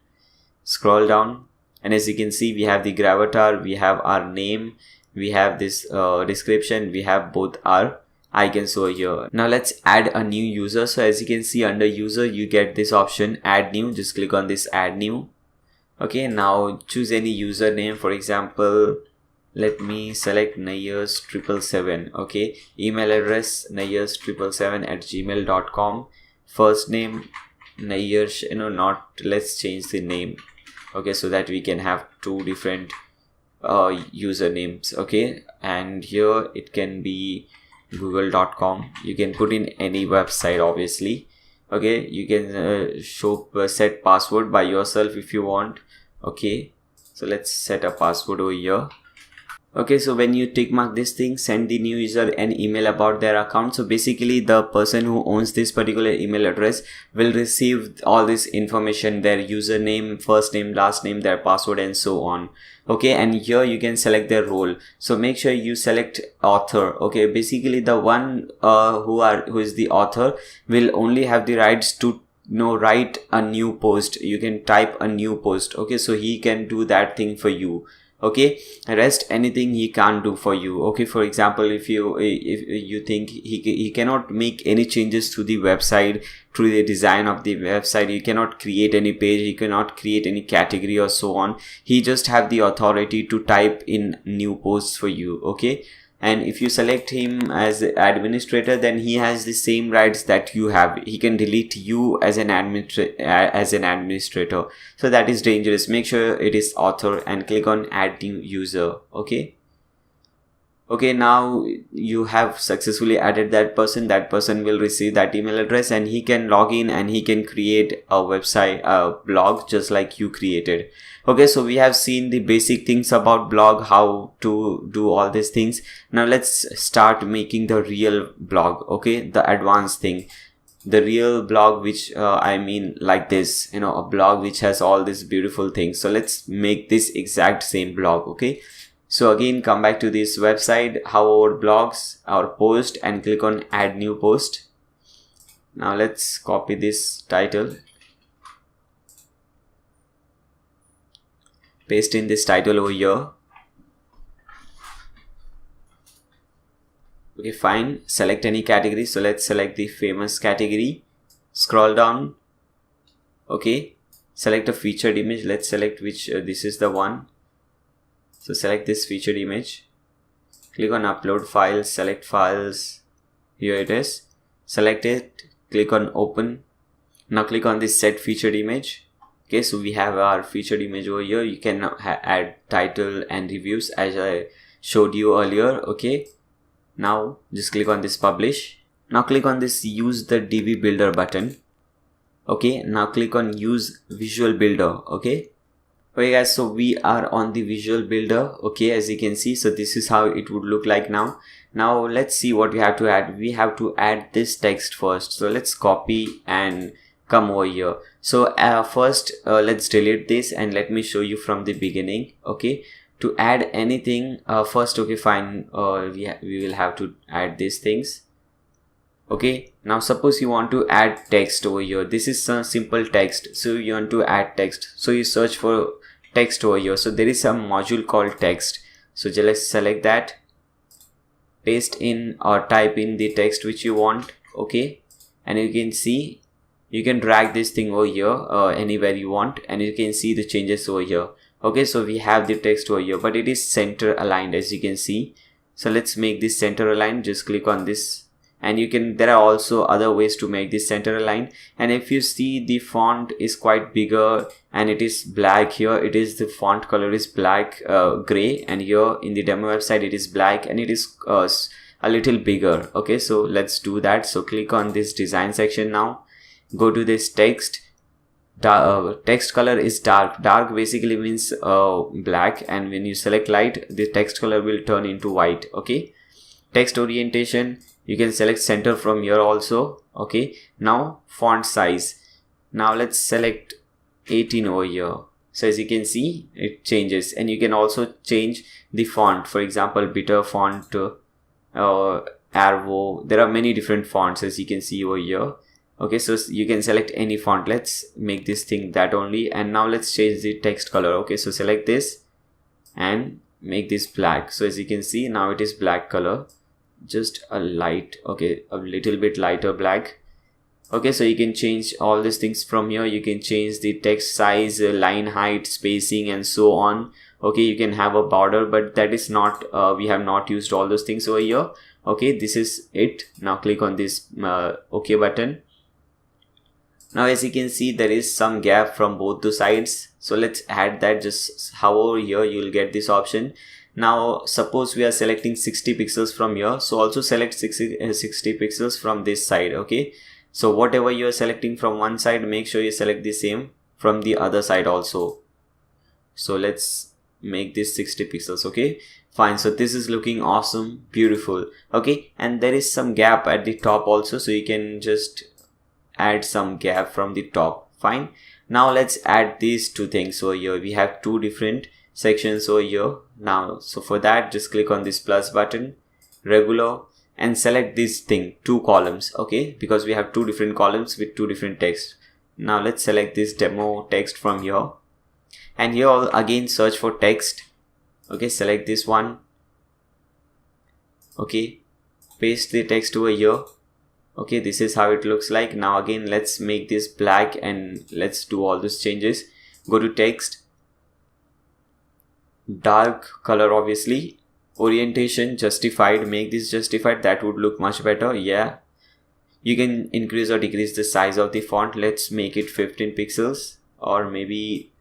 Scroll down, and as you can see, we have the gravatar, we have our name, we have this description, we have both our icons over here. Now let's add a new user. So as you can see, under user you get this option, add new. Just click on this add new. Okay, now choose any username. For example, let me select Nayyars777. Okay, email address Nayyars777@gmail.com. First name Nayyar, let's change the name. Okay, so that we can have two different usernames. Okay, and here it can be google.com. you can put in any website, obviously. Okay, you can set password by yourself if you want. Okay, so let's set a password over here. Okay, so when you tick mark this thing, send the new user an email about their account. So basically the person who owns this particular email address will receive all this information, their username, first name, last name, their password, and so on. Okay, and here you can select their role. So make sure you select author. Okay, basically the one who is the author will only have the rights to write a new post, you can type a new post. Okay, so he can do that thing for you. Okay, rest anything he can't do for you. Okay, for example, if you think he cannot make any changes to the website, to the design of the website, you cannot create any page, you cannot create any category or so on. He just have the authority to type in new posts for you. Okay, and if you select him as administrator, then he has the same rights that you have. He can delete you as an administrator. So that is dangerous. Make sure it is author and click on add new user. Okay, now you have successfully added that person. That person will receive that email address and he can log in and he can create a website, a blog, just like you created. Okay, so we have seen the basic things about blog, how to do all these things. Now let's start making the real blog. Okay, the advanced thing, the real blog, which I mean like this, a blog which has all these beautiful things. So let's make this exact same blog. Okay, so again, come back to this website, our blogs, our post, and click on add new post. Now let's copy this title, paste in this title over here. Okay, fine. Select any category. So let's select the famous category. Scroll down. Okay, select a featured image. Let's select which this is the one. So select this featured image, click on upload files, select files, here it is, select it, click on open. Now click on this set featured image. Okay, so we have our featured image over here. You can add title and reviews as I showed you earlier. Okay, now just click on this publish. Now click on this use the DV builder button. Okay, now click on use visual builder. Okay guys, so we are on the visual builder. Okay, as you can see, so this is how it would look like now. Now let's see what we have to add. We have to add this text first. So let's copy and come over here. So first let's delete this and let me show you from the beginning. Okay, to add anything first, okay, fine, we will have to add these things. Okay, now suppose you want to add text over here. This is some simple text, so you want to add text, so you search for text over here. So there is some module called text, so just select that, paste in or type in the text which you want. Okay, and you can see you can drag this thing over here anywhere you want, and you can see the changes over here. Okay, so we have the text over here, but it is center aligned, as you can see. So let's make this center aligned. Just click on this, and there are also other ways to make this center aligned. And if you see, the font is quite bigger and it is black. Here it is, the font color is black, gray, and here in the demo website it is black and it is a little bigger. Okay, so let's do that. So click on this design section. Now go to this text. Text color is dark. Dark basically means black, and when you select light, the text color will turn into white. Okay, text orientation, you can select center from here also. Okay, now font size, now let's select 18 over here. So as you can see, it changes, and you can also change the font. For example, bitter font, Arvo, there are many different fonts as you can see over here. Okay, so you can select any font. Let's make this thing that only, and now let's change the text color. Okay, so select this and make this black. So as you can see, now it is black color, just a light, okay, a little bit lighter black. Okay, so you can change all these things from here. You can change the text size, line height, spacing, and so on. Okay, you can have a border, but that is not, we have not used all those things over here. Okay, this is it. Now click on this OK button. Now as you can see, there is some gap from both the sides, so let's add that. Just hover here, you will get this option. Now suppose we are selecting 60 pixels from here, so also select 60 pixels from this side. Okay, so whatever you are selecting from one side, make sure you select the same from the other side also. So let's make this 60 pixels. Okay, fine. So this is looking awesome, beautiful. Okay, and there is some gap at the top also, so you can just add some gap from the top. Fine. Now let's add these two things over here. We have two different sections over here now. So for that, just click on this plus button, regular, and select this thing, two columns. Okay, because we have two different columns with two different text. Now let's select this demo text from here, and here again search for text. Okay, select this one. Okay, paste the text over here. Okay, this is how it looks like. Now again let's make this black and let's do all these changes. Go to text, dark color, obviously, orientation justified, make this justified, that would look much better. Yeah, you can increase or decrease the size of the font. Let's make it 15 pixels or maybe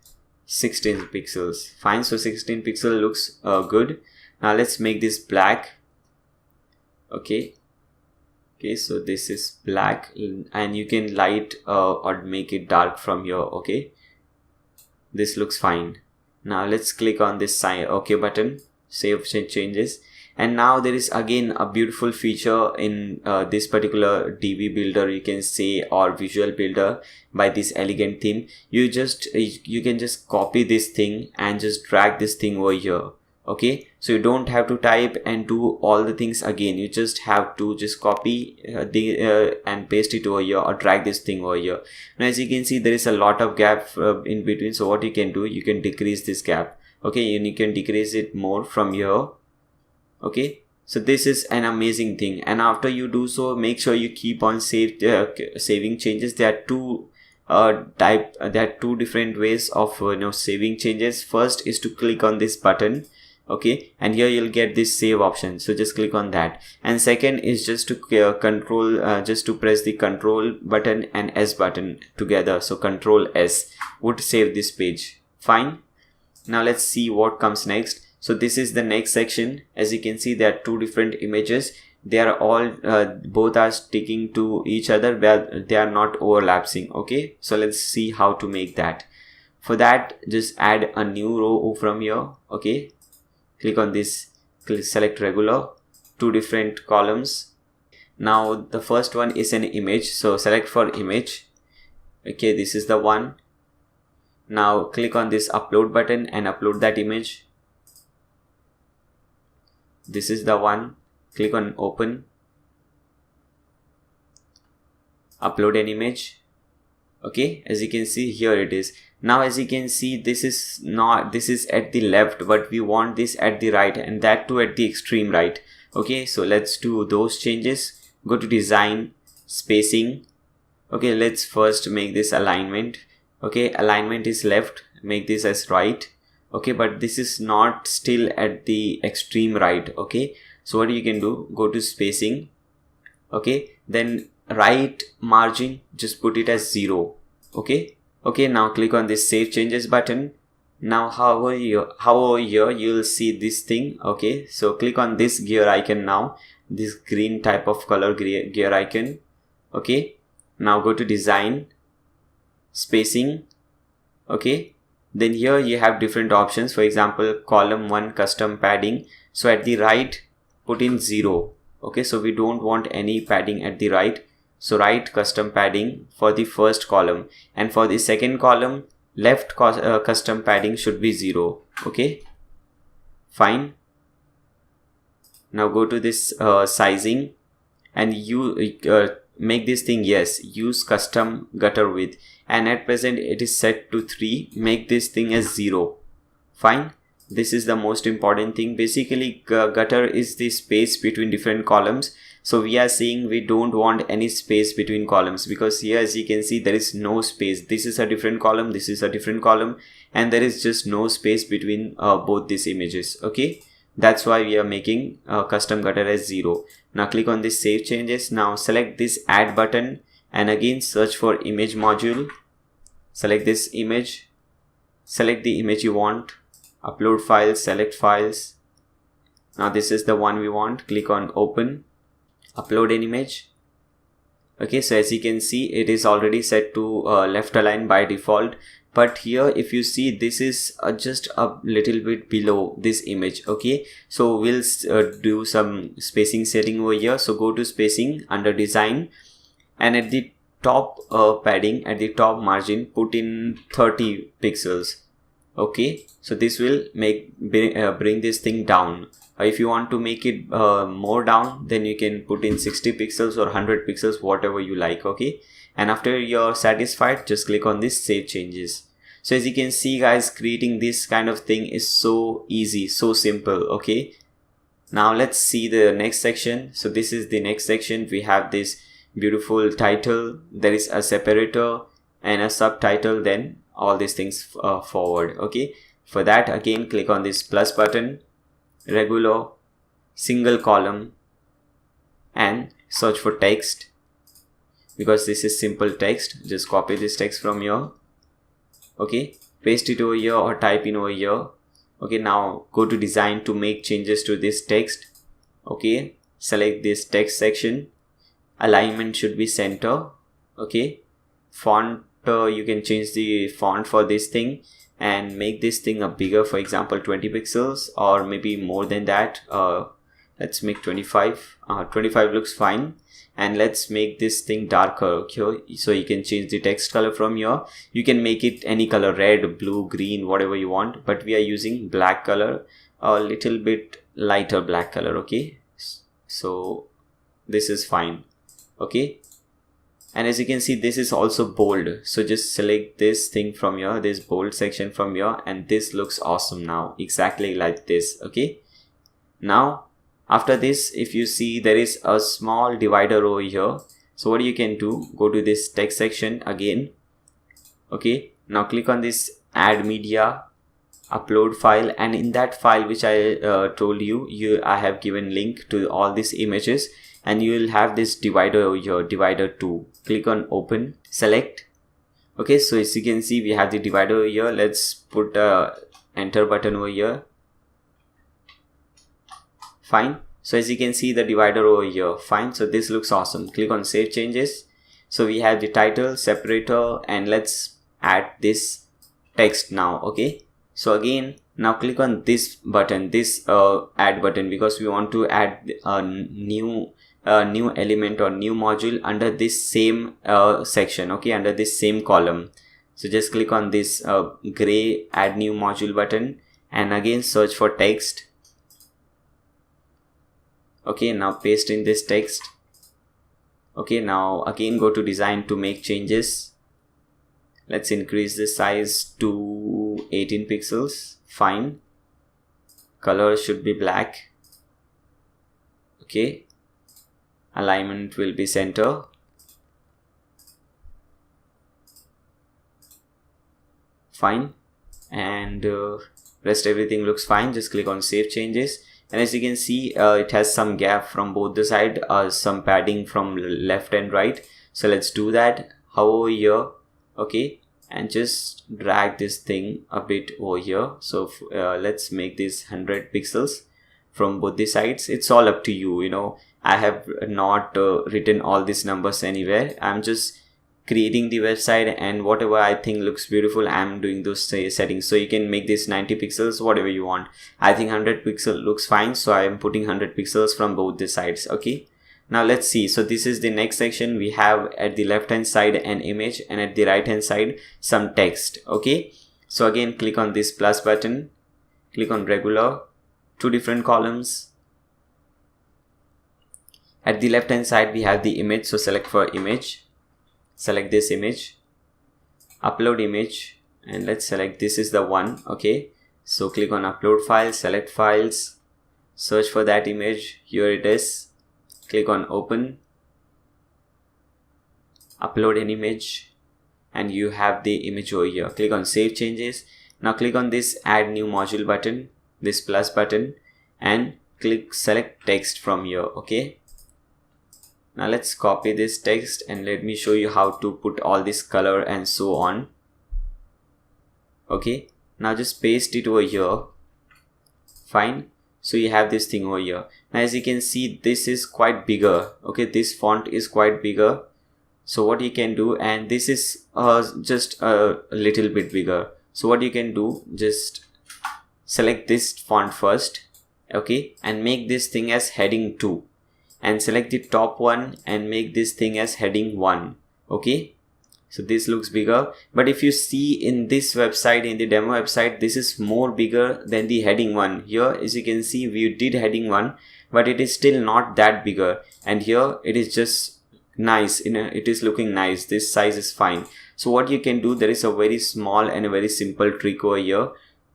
16 pixels. Fine, so 16 pixel looks good. Now let's make this black. Okay, so this is black, and you can light or make it dark from here. Okay, this looks fine. Now let's click on this OK button, save changes. And now there is again a beautiful feature in this particular DB builder, you can say, or visual builder, by this elegant theme. You can just copy this thing and just drag this thing over here. Okay, so you don't have to type and do all the things again. You just have to just copy and paste it over here, or drag this thing over here. Now as you can see, there is a lot of gap in between. So what you can do, you can decrease this gap. Okay, and you can decrease it more from here. Okay, so this is an amazing thing. And after you do so, make sure you keep on saving changes. There are two different ways of saving changes. First is to click on this button. Okay, and here you'll get this save option, so just click on that. And second is just to press the control button and S button together, so control S would save this page. Fine, now let's see what comes next. So this is the next section. As you can see, there are two different images. They are all both are sticking to each other, where they are not overlapping. Okay, so let's see how to make that. For that, just add a new row from here. Okay, click on this, select regular, two different columns. Now the first one is an image, so select for image. Okay, this is the one. Now click on this upload button and upload that image. This is the one. Click on open, upload an image. Okay, as you can see, here it is. Now as you can see, this is at the left, but we want this at the right, and that too at the extreme right. Okay, so let's do those changes. Go to design, spacing. Okay, let's first make this alignment. Okay, alignment is left, make this as right. Okay, but this is not still at the extreme right. Okay, so what you can do, go to spacing. Okay, then right margin, just put it as 0. Okay, now click on this save changes button. Now however here you'll see this thing. Okay, so click on this gear icon now, this green type of color gear icon. Okay, now go to design, spacing. Okay, then here you have different options. For example, column 1 custom padding, so at the right put in 0. Okay, so we don't want any padding at the right, so write custom padding for the first column, and for the second column left custom padding should be 0. Okay, fine. Now go to this sizing, and you make this thing, yes, use custom gutter width, and at present it is set to 3. Make this thing as 0. Fine, this is the most important thing. Basically gutter is the space between different columns. So we are saying we don't want any space between columns, because here as you can see there is no space. This is a different column, this is a different column, and there is just no space between both these images. Okay, that's why we are making custom gutter as 0. Now click on this save changes. Now select this add button and again search for image module. Select this image, select the image you want, upload files, select files. Now this is the one we want. Click on open, upload an image. Okay, so as you can see it is already set to left align by default, but here if you see this is just a little bit below this image. Okay, so we'll do some spacing setting over here. So go to spacing under design, and at the top padding, at the top margin, put in 30 pixels. Okay, so this will bring this thing down. If you want to make it more down, then you can put in 60 pixels or 100 pixels, whatever you like. Okay, and after you're satisfied, just click on this save changes. So as you can see guys, creating this kind of thing is so easy, so simple. Okay, now let's see the next section. So this is the next section. We have this beautiful title, there is a separator and a subtitle, then all these things forward. Okay, for that again click on this plus button, regular, single column, and search for text. Because this is simple text, just copy this text from here. Okay, paste it over here or type in over here. Okay, now go to design to make changes to this text. Okay, select this text section, alignment should be center. Okay, font, you can change the font for this thing and make this thing a bigger, for example 20 pixels or maybe more than that. Let's make 25. 25 looks fine. And let's make this thing darker. Okay, so you can change the text color from here. You can make it any color, red, blue, green, whatever you want, but we are using black color, a little bit lighter black color. Okay, so this is fine. Okay, and as you can see, this is also bold, so just select this thing from here, this bold section from here, and this looks awesome now, exactly like this. Okay, now after this, if you see, there is a small divider over here. So what you can do, go to this text section again. Okay, now click on this add media, upload file, and in that file which I told you, I have given link to all these images, and you will have this divider over here, divider 2. Click on open, select. Okay, so as you can see, we have the divider over here. Let's put a enter button over here. Fine. So as you can see, the divider over here, fine. So this looks awesome. Click on save changes. So we have the title, separator, and let's add this text now. Okay, so again, now click on this button, this add button, because we want to add a new element or new module under this same section. Okay, under this same column. So just click on this gray add new module button, and again search for text. Okay, now paste in this text. Okay, now again go to design to make changes. Let's increase the size to 18 pixels. Fine. Color should be black. Okay, alignment will be center. Fine, and rest everything looks fine. Just click on save changes. And as you can see, it has some gap from both the side, some padding from left and right. So let's do that. Hover here, okay, and just drag this thing a bit over here. So let's make this 100 pixels from both the sides. It's all up to you. You know, I have not written all these numbers anywhere. I'm just creating the website, and whatever I think looks beautiful, I'm doing those settings. So you can make this 90 pixels, whatever you want. I think 100 pixel looks fine, so I am putting 100 pixels from both the sides. Okay, now let's see. So this is the next section. We have at the left hand side an image, and at the right hand side some text. Okay, so again click on this plus button, click on regular, 2 different columns. At the left hand side we have the image, so select for image. Select this image, upload image, and let's select this is the one. Okay, so click on upload file, select files, search for that image. Here it is. Click on open, upload an image, and you have the image over here. Click on save changes. Now click on this add new module button, this plus button, and select text from here. Okay, now let's copy this text, and let me show you how to put all this color and so on. Okay, now just paste it over here. Fine, so you have this thing over here. Now as you can see, this is quite bigger. Okay, this font is quite bigger. So what you can do, and this is just a little bit bigger. So what you can do, just select this font first. Okay, and make this thing as heading 2. And select the top one and make this thing as heading 1. Okay, so this looks bigger, but if you see in this website, in the demo website, this is more bigger than the heading 1. Here as you can see, we did heading 1, but it is still not that bigger, and here it is just nice, it is looking nice. This size is fine. So what you can do, there is a very small and a very simple trick over here.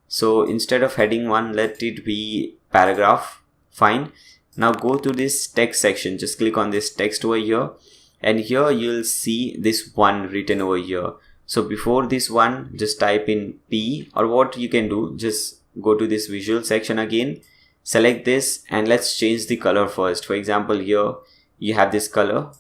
So instead of heading 1, let it be paragraph. Fine. Now go to this text section, just click on this text over here, and here you'll see this one written over here. So before this one, just type in P, or what you can do, just go to this visual section again, select this, and let's change the color first. For example, here you have this color.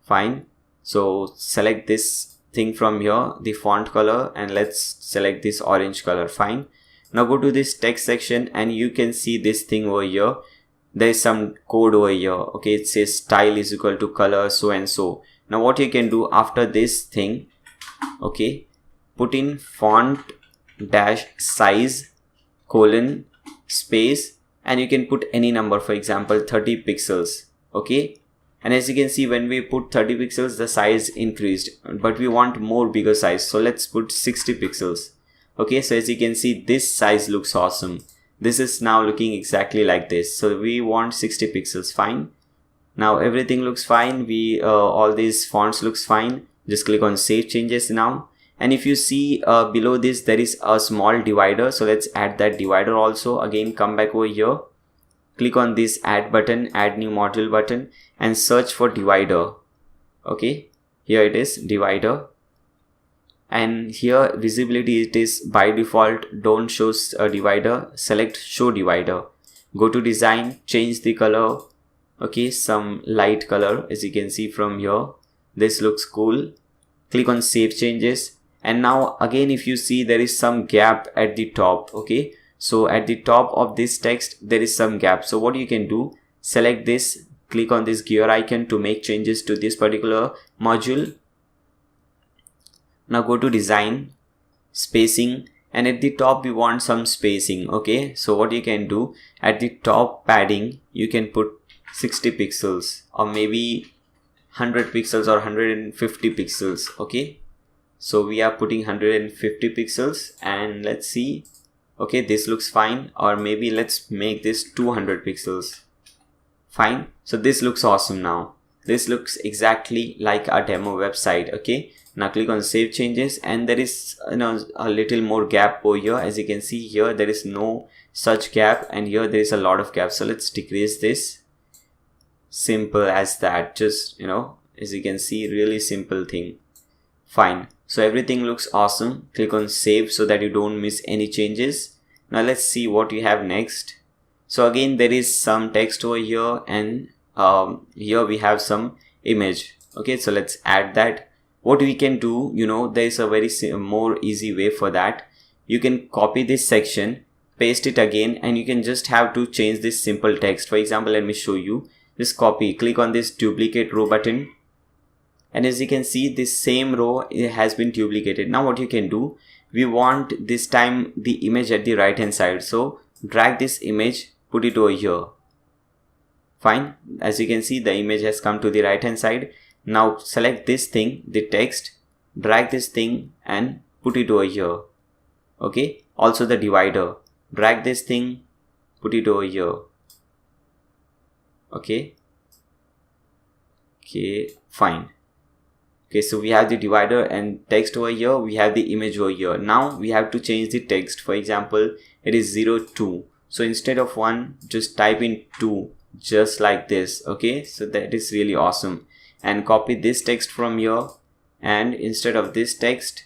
Fine. So select this thing from here, the font color, and let's select this orange color. Fine. Now go to this text section and you can see this thing over here. There is some code over here. Okay, it says style is equal to color so and so. Now what you can do after this thing, okay, put in font dash size colon space, and you can put any number, for example 30 pixels. Okay, and as you can see, when we put 30 pixels, the size increased, but we want more bigger size, so let's put 60 pixels. Okay, so as you can see, this size looks awesome. This is now looking exactly like this. So we want 60 pixels. Fine. Now everything looks fine. All these fonts looks fine. Just click on save changes now. And if you see below this, there is a small divider. So let's add that divider also. Again, come back over here. Click on this add button, add new module button, and search for divider. Okay, here it is, divider. And here visibility, it is by default don't show a divider. Select show divider, go to design, change the color. Okay, some light color, as you can see from here. This looks cool. Click on save changes, and now again if you see, there is some gap at the top. Okay, so at the top of this text there is some gap. So what you can do, select this, click on this gear icon to make changes to this particular module. Now go to design, spacing, and at the top we want some spacing. Okay, so what you can do, at the top padding you can put 60 pixels or maybe 100 pixels or 150 pixels. Okay, so we are putting 150 pixels, and let's see. Okay, this looks fine, or maybe let's make this 200 pixels. Fine. So this looks awesome now. This looks exactly like a demo website. Okay, now click on save changes, and there is a little more gap over here. As you can see here, there is no such gap, and here there is a lot of gap. So let's decrease this. Simple as that. Just as you can see, really simple thing. Fine. So everything looks awesome. Click on save so that you don't miss any changes. Now let's see what you have next. So again, there is some text over here, and here we have some image. Okay, so let's add that. What we can do, there is a very more easy way for that. You can copy this section, paste it again, and you can just have to change this simple text. For example, let me show you. Just copy, click on this duplicate row button, and as you can see, this same row has been duplicated. Now what you can do, we want this time the image at the right hand side, so drag this image, put it over here. Fine. As you can see, the image has come to the right hand side. Now select this thing, the text, drag this thing and put it over here. Okay, also the divider, drag this thing, put it over here. Okay, fine. Okay, so we have the divider and text over here, we have the image over here. Now we have to change the text. For example, it is 02. So instead of 1, just type in 2, just like this. Okay, so that is really awesome. And copy this text from here, and instead of this text,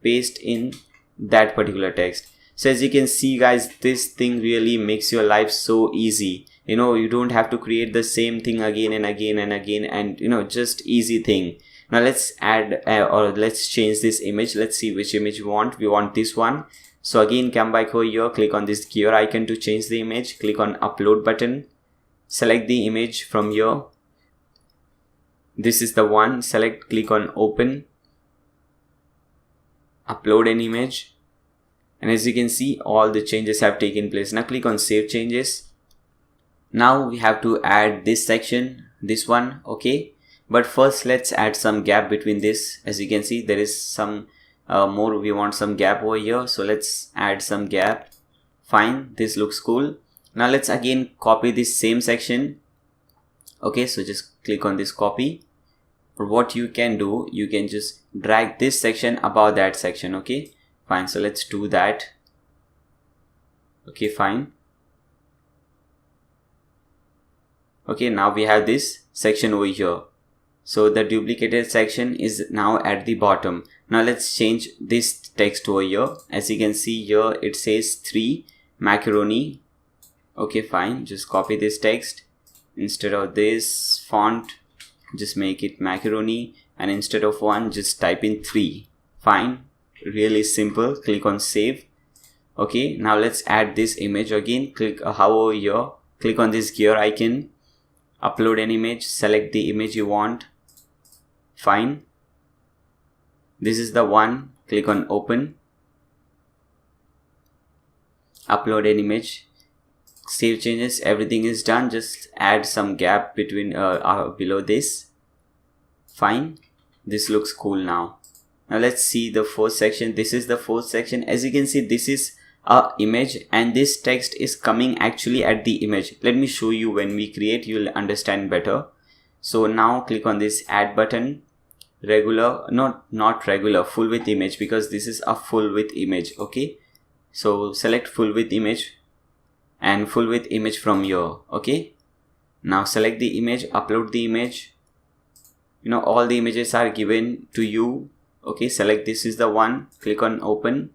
paste in that particular text. So as you can see guys, this thing really makes your life so easy. You don't have to create the same thing again and again and again, and just easy thing. Now let's add or let's change this image. Let's see which image we want. We want this one. So again, come back over here, click on this gear icon to change the image, click on upload button, select the image from here. This is the one. Select, click on open, upload an image, and as you can see, all the changes have taken place. Now click on save changes. Now we have to add this section, this one. Okay, but first let's add some gap between this. As you can see, there is some more, we want some gap over here, so let's add some gap. Fine, this looks cool. Now let's again copy this same section. Okay, so just click on this copy, or what you can do, you can just drag this section above that section. Okay, fine. So let's do that. Okay, fine. Okay, now we have this section over here. So the duplicated section is now at the bottom. Now let's change this text over here. As you can see here, it says 3 macaroni. Okay, fine. Just copy this text. Instead of this font, just make it macaroni, and instead of 1, just type in 3. Fine. Really simple. Click on save. Okay, now let's add this image again. Click over here. Click on this gear icon. Upload an image. Select the image you want. Fine. This is the one. Click on open. Upload an image. Save changes. Everything is done. Just add some gap between below this. Fine. This looks cool now. Now let's see the fourth section. This is the fourth section. As you can see, this is a image and this text is coming actually at the image. Let me show you. When we create, you'll understand better. So now click on this add button. Regular, not regular, full width image, because this is a full width image. Okay, so select full width image and full width image from here. Okay, now select the image, upload the image. All the images are given to you. Okay, select this is the one. Click on open.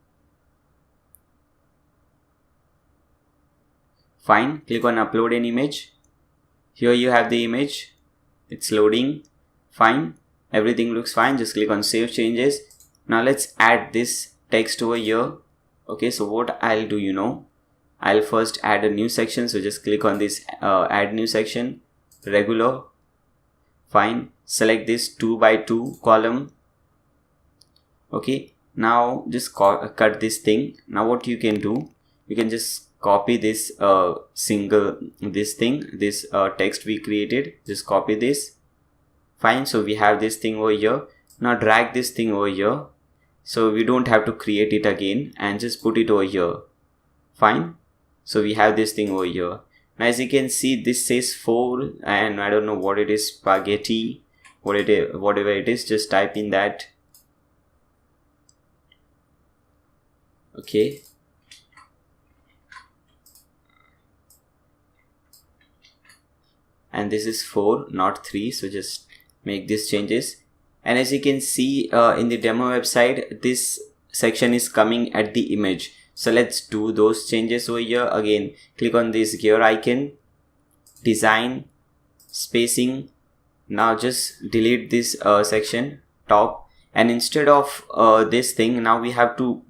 Fine. Click on upload an image. Here you have the image. It's loading. Fine. Everything looks fine. Just click on save changes. Now let's add this text over here. Okay, so what I'll do, I'll first add a new section. So just click on this add new section, regular. Fine. Select this 2x2 column. Okay, now just cut this thing. Now what you can do, you can just copy this this text we created. Just copy this. Fine. So we have this thing over here. Now drag this thing over here. So we don't have to create it again, and just put it over here. Fine. So we have this thing over here. Now as you can see, this says 4 and I don't know what it is, spaghetti, whatever it is, just type in that. Okay. And this is 4, not 3. So just make these changes. And as you can see in the demo website, this section is coming at the image. So let's do those changes over here. Again, click on this gear icon, design, spacing. Now just delete this section, top. And instead of this thing, now we have to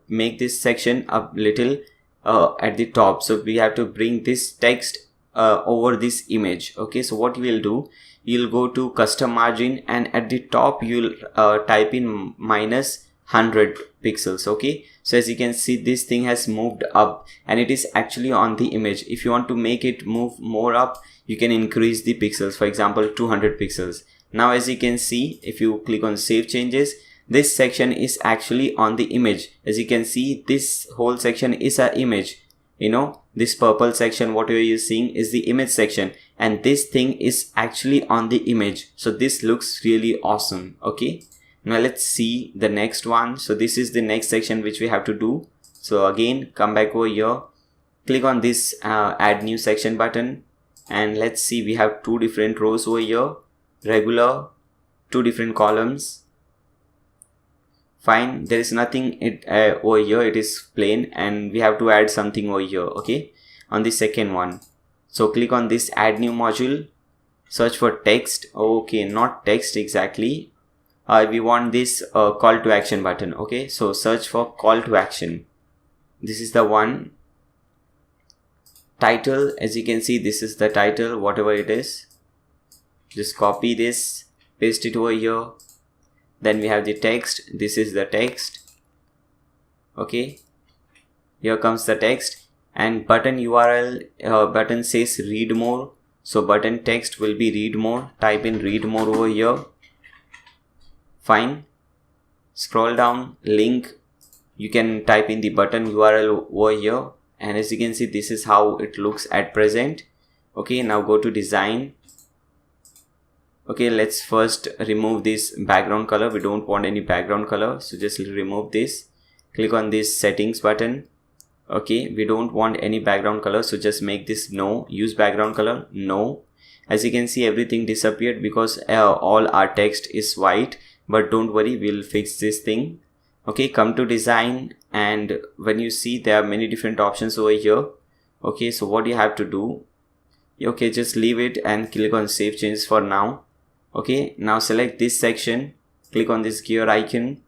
make this section a little at the top. So we have to bring this text over this image. Okay, so what we'll do, you'll go to custom margin, and at the top you'll type in -100 pixels. Okay, so as you can see, this thing has moved up and it is actually on the image. If you want to make it move more up, you can increase the pixels, for example 200 pixels. Now as you can see, if you click on save changes, this section is actually on the image. As you can see, this whole section is an image. This purple section, whatever you're seeing, is the image section, and this thing is actually on the image. So this looks really awesome. Okay, now let's see the next one. So this is the next section which we have to do. So again, come back over here, click on this add new section button, and let's see, we have 2 different rows over here, regular, 2 different columns. Fine, there is nothing over here, it is plain, and we have to add something over here. Okay, on the second one, so click on this add new module, search for text. Okay, not text exactly, we want this call to action button. Okay, so search for call to action. This is the one. Title, as you can see, this is the title, whatever it is. Just copy this, paste it over here. Then we have the text. This is the text. Okay, here comes the text, and button URL, button says read more, so button text will be read more. Type in read more over here. Fine. Scroll down, link, you can type in the button URL over here, and as you can see, this is how it looks at present. Okay, now go to design, Okay, let's first remove this background color. We don't want any background color, so just remove this. Click on this settings button. Okay, we don't want any background color, so just make this no. Use background color, no. As you can see, everything disappeared because all our text is white, but don't worry, we'll fix this thing. Okay, come to design, and when you see there are many different options over here. Okay, so what you have to do, okay, just leave it and click on save changes for now. Okay, now select this section, click on this gear icon.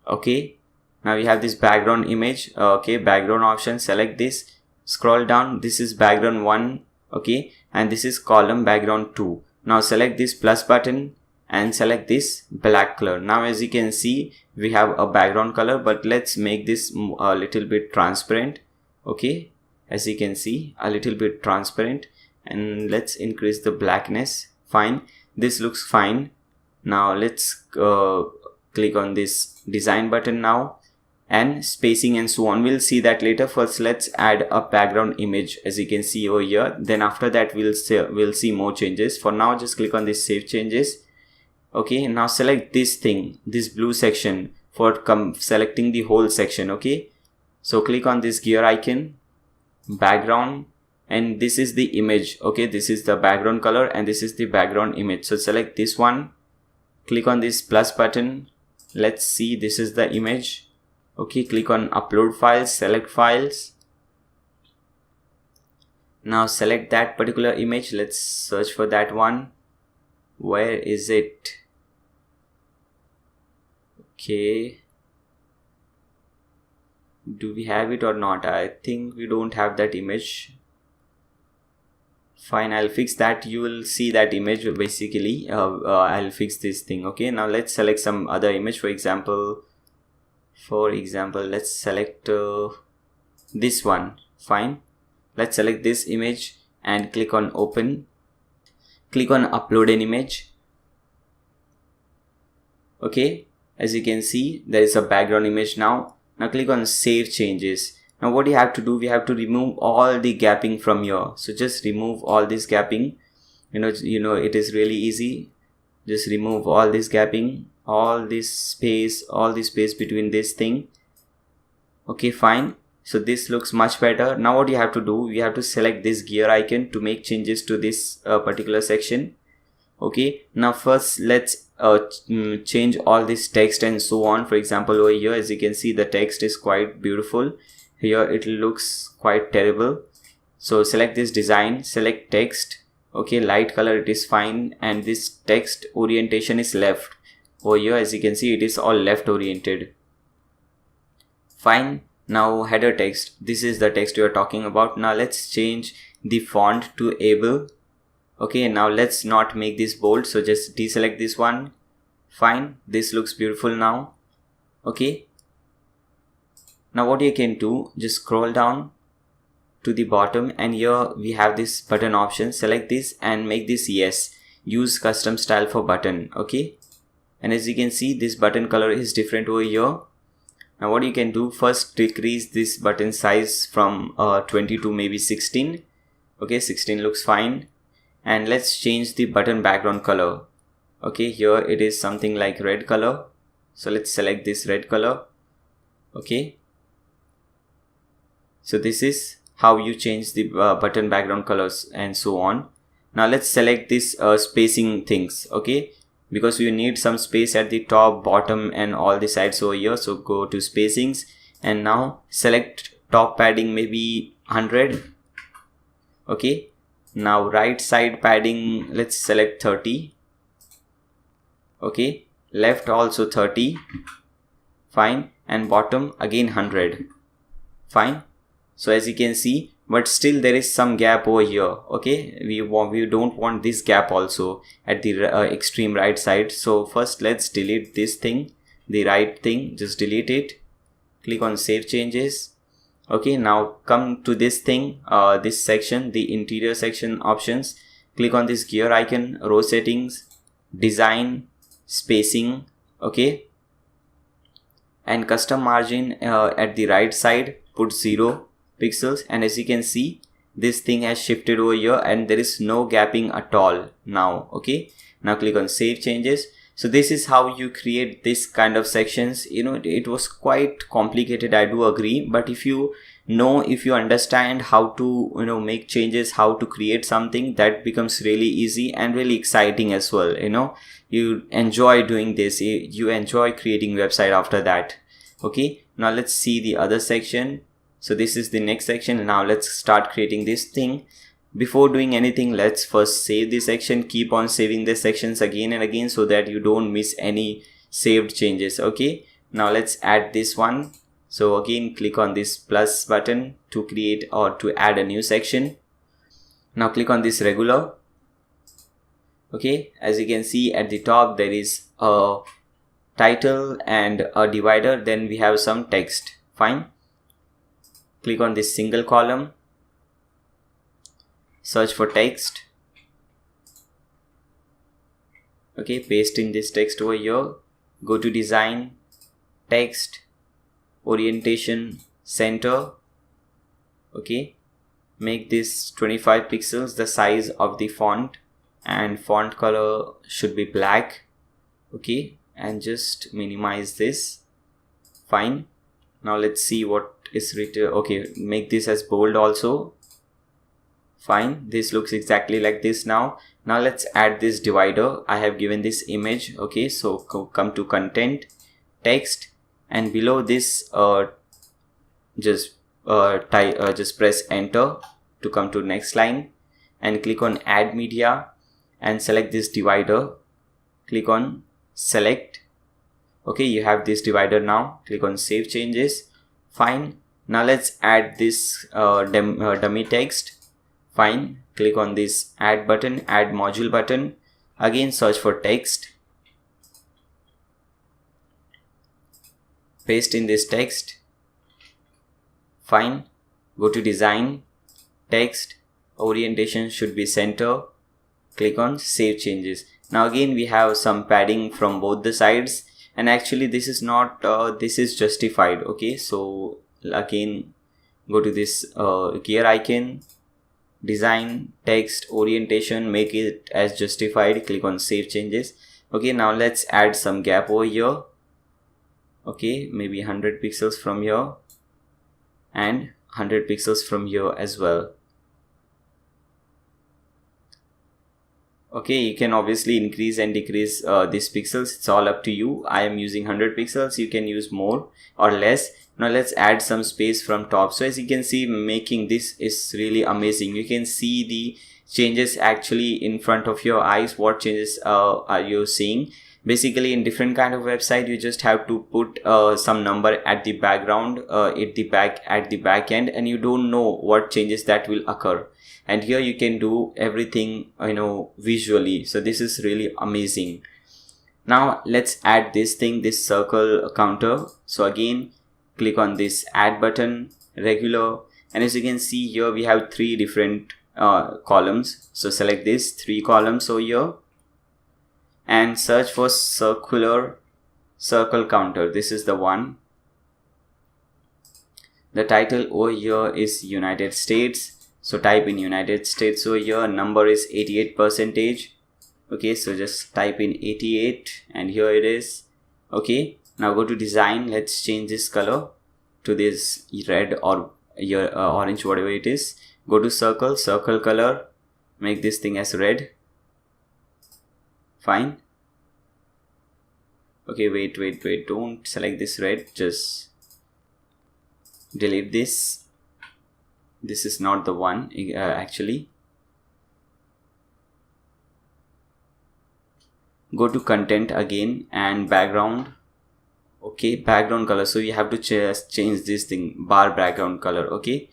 Okay, now you have this background image. Okay, background option, select this, scroll down, this is background 1. Okay, and this is column background 2. Now select this plus button and select this black color. Now as you can see, we have a background color, but let's make this a little bit transparent. Okay, as you can see, a little bit transparent, and let's increase the blackness. Fine, this looks fine. Now let's click on this design button now, and spacing and so on, we'll see that later. First let's add a background image, as you can see over here. Then after that we'll see more changes. For now, just click on this save changes. Okay, now select this thing, this blue section, for selecting the whole section. Okay, so click on this gear icon, background, and this is the image. Okay, this is the background color and this is the background image. So select this one, click on this plus button. Let's see, this is the image. Okay, click on upload files, select files. Now select that particular image. Let's search for that one. Where is it? Okay, do we have it or not? I think we don't have that image. Fine, I'll fix that. You will see that image basically. I'll fix this thing. Okay, now let's select some other image. For example, let's select this one. Fine, let's select this image and click on open. Click on upload an image. Okay, as you can see, there is a background image now. Now click on save changes. Now what you have to do, we have to remove all the gapping from here. So just remove all this gapping. You know it is really easy. Just remove all this gapping, all this space between this thing. Okay, fine. So this looks much better. Now what you have to do, you have to select this gear icon to make changes to this particular section. Okay, now first let's change all this text and so on. For example, over here, as you can see, the text is quite beautiful. Here it looks quite terrible. So select this design, select text. Okay, light color, it is fine, and this text orientation is left. Over here, as you can see, it is all left oriented. Fine. Now header text, this is the text we are talking about. Now let's change the font to able. Okay, now let's not make this bold, so just deselect this one. Fine, this looks beautiful now. Okay, now what you can do, just scroll down to the bottom, and here we have this button option. Select this and make this yes. Use custom style for button. Okay, and as you can see, this button color is different over here. Now what you can do, first decrease this button size from 20 to maybe 16. Okay, 16 looks fine. And let's change the button background color. Okay, here it is something like red color. So let's select this red color. Okay, so this is how you change the button background colors and so on. Now let's select this spacing things. Okay, because you need some space at the top, bottom, and all the sides over here. So go to spacings and now select top padding maybe 100. Okay, now right side padding, let's select 30. Okay, left also 30. Fine, and bottom again 100. Fine. So as you can see, but still there is some gap over here. Okay, we don't want this gap also at the extreme right side. So first let's delete this thing, the right thing, just delete it. Click on save changes. Okay, now come to this thing, this section, the interior section options. Click on this gear icon, row settings, design, spacing. Okay, and custom margin at the right side, put 0 pixels, and as you can see, this thing has shifted over here and there is no gapping at all now. Okay, now click on save changes. So this is how you create this kind of sections. You know, it was quite complicated, I do agree, but if you understand how to, you know, make changes, how to create something, that becomes really easy and really exciting as well. You know, you enjoy doing this, you enjoy creating website after that. Okay, now let's see the other section. So this is the next section. Now let's start creating this thing. Before doing anything, let's first save this section. Keep on saving the sections again and again so that you don't miss any saved changes. Okay, now let's add this one. So again, click on this plus button to create or to add a new section. Now click on this regular. Okay, as you can see at the top, there is a title and a divider, then we have some text. Fine, click on this single column, search for text. Okay, paste in this text over here, go to design, text, orientation, center. Okay, make this 25 pixels the size of the font, and font color should be black. Okay, and just minimize this. Fine, now let's see what is written. Okay, make this as bold also. Fine, this looks exactly like this now. Now let's add this divider. I have given this image. Okay, so come to content, text, and below this just press enter to come to next line, and click on add media and select this divider. Click on select. Okay, you have this divider now. Click on save changes. Fine, now let's add this dummy text. Fine, click on this add button, add module button. Again, search for text, paste in this text. Fine, go to design, text, orientation should be center. Click on save changes. Now again, we have some padding from both the sides, and actually this is not this is justified. Okay, so again, go to this gear icon, design, text, orientation, make it as justified. Click on save changes. Okay, now let's add some gap over here. Okay, maybe 100 pixels from here and 100 pixels from here as well. Okay, you can obviously increase and decrease these pixels. It's all up to you. I am using 100 pixels. You can use more or less. Now let's add some space from top. So as you can see, making this is really amazing. You can see the changes actually in front of your eyes. What changes are you seeing? Basically, in different kind of website, you just have to put some number at the background, at the back end, and you don't know what changes that will occur. And here you can do everything, you know, visually. So this is really amazing. Now let's add this thing, this circle counter. So again, click on this add button, regular, and as you can see here, we have three different columns. So select this 3 columns over here and search for circle counter. This is the one. The title over here is United States. So type in United States over here. Number is 88%. Okay, so just type in 88 and here it is. Okay, now go to design. Let's change this color to this red or orange, whatever it is. Go to circle color, make this thing as red. Fine. Okay, wait, don't select this red, just delete this. This is not the one actually. Go to content again and background. Okay, background color. So you have to change this thing, bar background color. Okay,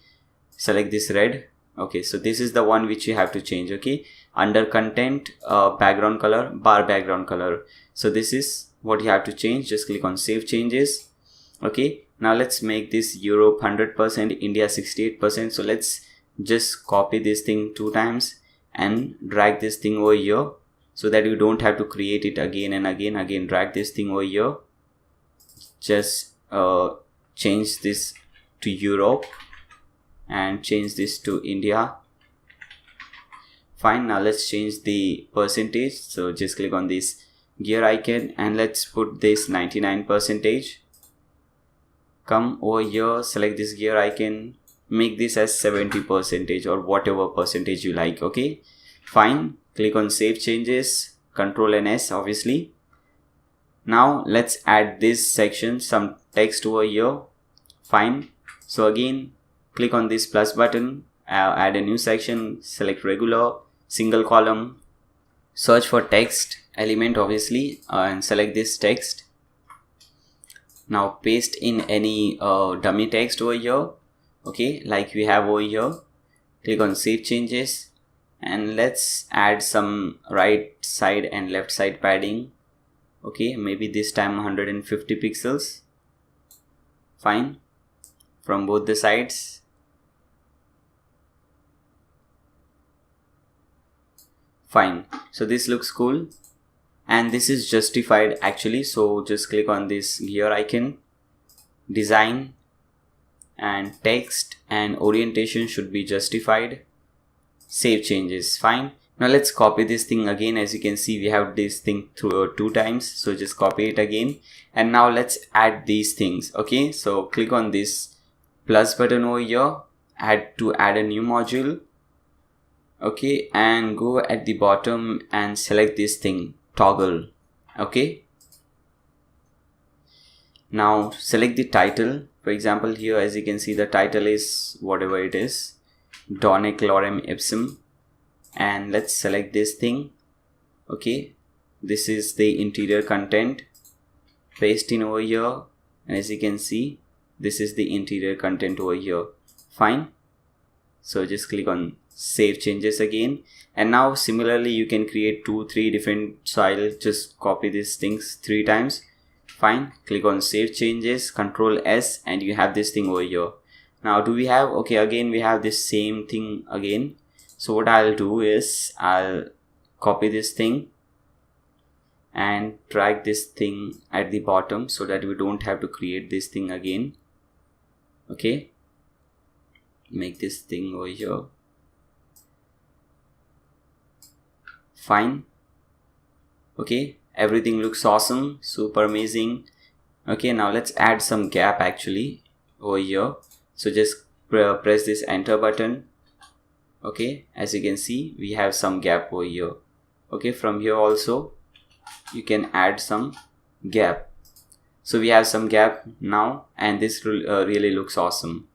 select this red. Okay, so this is the one which you have to change. Okay, under content, background color, bar background color. So this is what you have to change. Just click on save changes. Okay, now let's make this Europe 100%, India 68%. So let's just copy this thing 2 times and drag this thing over here so that you don't have to create it again and again. Drag this thing over here. Just change this to Europe. and change this to India. Fine, now let's change the percentage. So just click on this gear icon and let's put this 99%. Come over here, select this gear icon, make this as 70% or whatever percentage you like. Okay, fine, click on save changes, Control and S obviously. Now let's add this section, some text over here. Fine, so again click on this plus button, add a new section, select regular, single column, search for text element obviously, and select this text. Now paste in any dummy text over here, okay, like we have over here. Click on save changes and let's add some right side and left side padding. Okay, maybe this time 150 pixels. Fine, from both the sides. Fine, so this looks cool and this is justified actually. So just click on this gear icon, design, and text and orientation should be justified. Save changes. Fine, now let's copy this thing again. As you can see, we have this thing through 2 times, so just copy it again. And now let's add these things. Okay, so click on this plus button over here, add a new module. Okay, and go at the bottom and select this thing, toggle. Okay, now select the title. For example, here as you can see, the title is whatever it is, Donec Lorem Ipsum, and let's select this thing. Okay, this is the interior content, paste in over here, and as you can see, this is the interior content over here. Fine, so just click on save changes again, and now similarly you can create 2-3 different styles. Just copy these things 3 times. Fine, click on save changes, Control S, and you have this thing over here. Now do we have, okay, again we have this same thing again. So what I'll do is I'll copy this thing and drag this thing at the bottom so that we don't have to create this thing again. Okay, make this thing over here. Fine, okay, everything looks awesome, super amazing. Okay, now let's add some gap actually over here. So just press this enter button. Okay, as you can see, we have some gap over here. Okay, from here also you can add some gap. So we have some gap now, and this really looks awesome.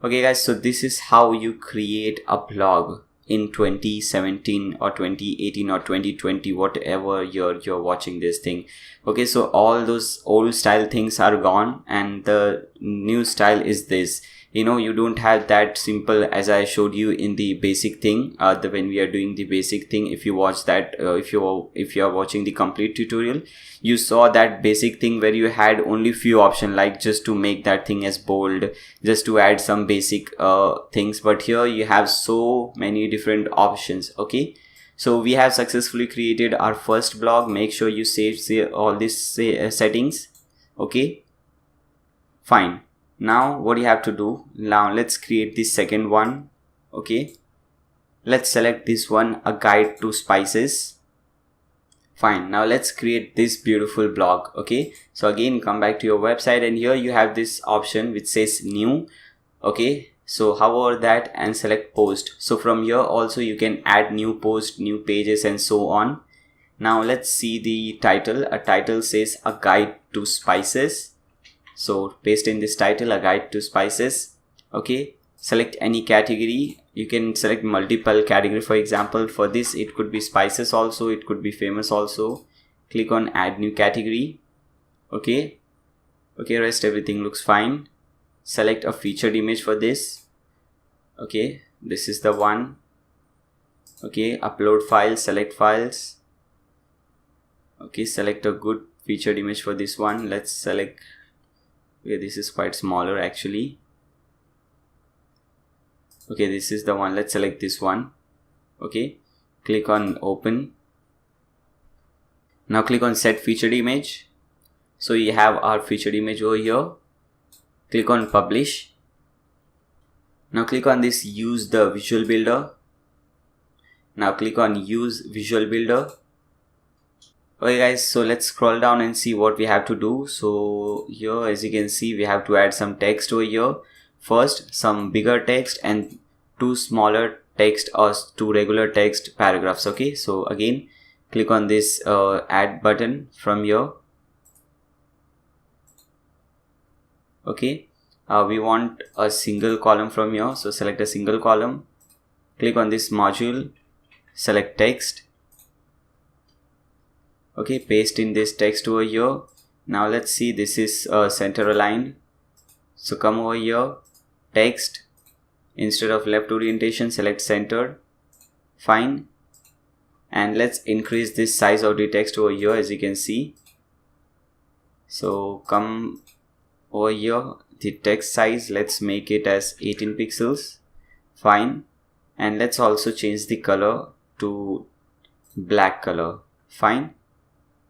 Okay guys, so this is how you create a blog in 2017 or 2018 or 2020, whatever year you're watching this thing. Okay, so all those old style things are gone and the new style is this. You know, you don't have that simple as I showed you in the basic thing, when we are doing the basic thing. If you watch that, if you are watching the complete tutorial, you saw that basic thing where you had only few options, like just to make that thing as bold, just to add some basic things. But here you have so many different options. Okay, so we have successfully created our first blog. Make sure you save all these settings. Okay, fine. Now what you have to do, now let's create the second one. Okay, let's select this one, a guide to spices. Fine, now let's create this beautiful blog. Okay, so again come back to your website, and here you have this option which says new. Okay, so hover that and select post. So from here also you can add new post, new pages, and so on. Now let's see the title. A title says a guide to spices. So paste in this title, a guide to spices. Okay, select any category. You can select multiple category. For example, for this it could be spices also, it could be famous also. Click on add new category. Okay, rest everything looks fine. Select a featured image for this. Okay, this is the one. Okay, upload files, select files. Okay, select a good featured image for this one. Let's select, okay, this is quite smaller actually. Okay, this is the one. Let's select this one. Okay, click on open. Now click on set featured image. So you have our featured image over here. Click on publish. Now click on this use the visual builder. Now click on use visual builder. Okay guys, so let's scroll down and see what we have to do. So here, as you can see, we have to add some text over here. First, some bigger text and two smaller text or two regular text paragraphs. Okay, so again, click on this add button from here. Okay, we want a single column from here, so select a single column. Click on this module, select text. Okay, paste in this text over here. Now let's see, this is center aligned. So come over here, text, instead of left orientation, select centered. Fine. And let's increase this size of the text over here, as you can see. So come over here, the text size, let's make it as 18 pixels. Fine. And let's also change the color to black color. Fine.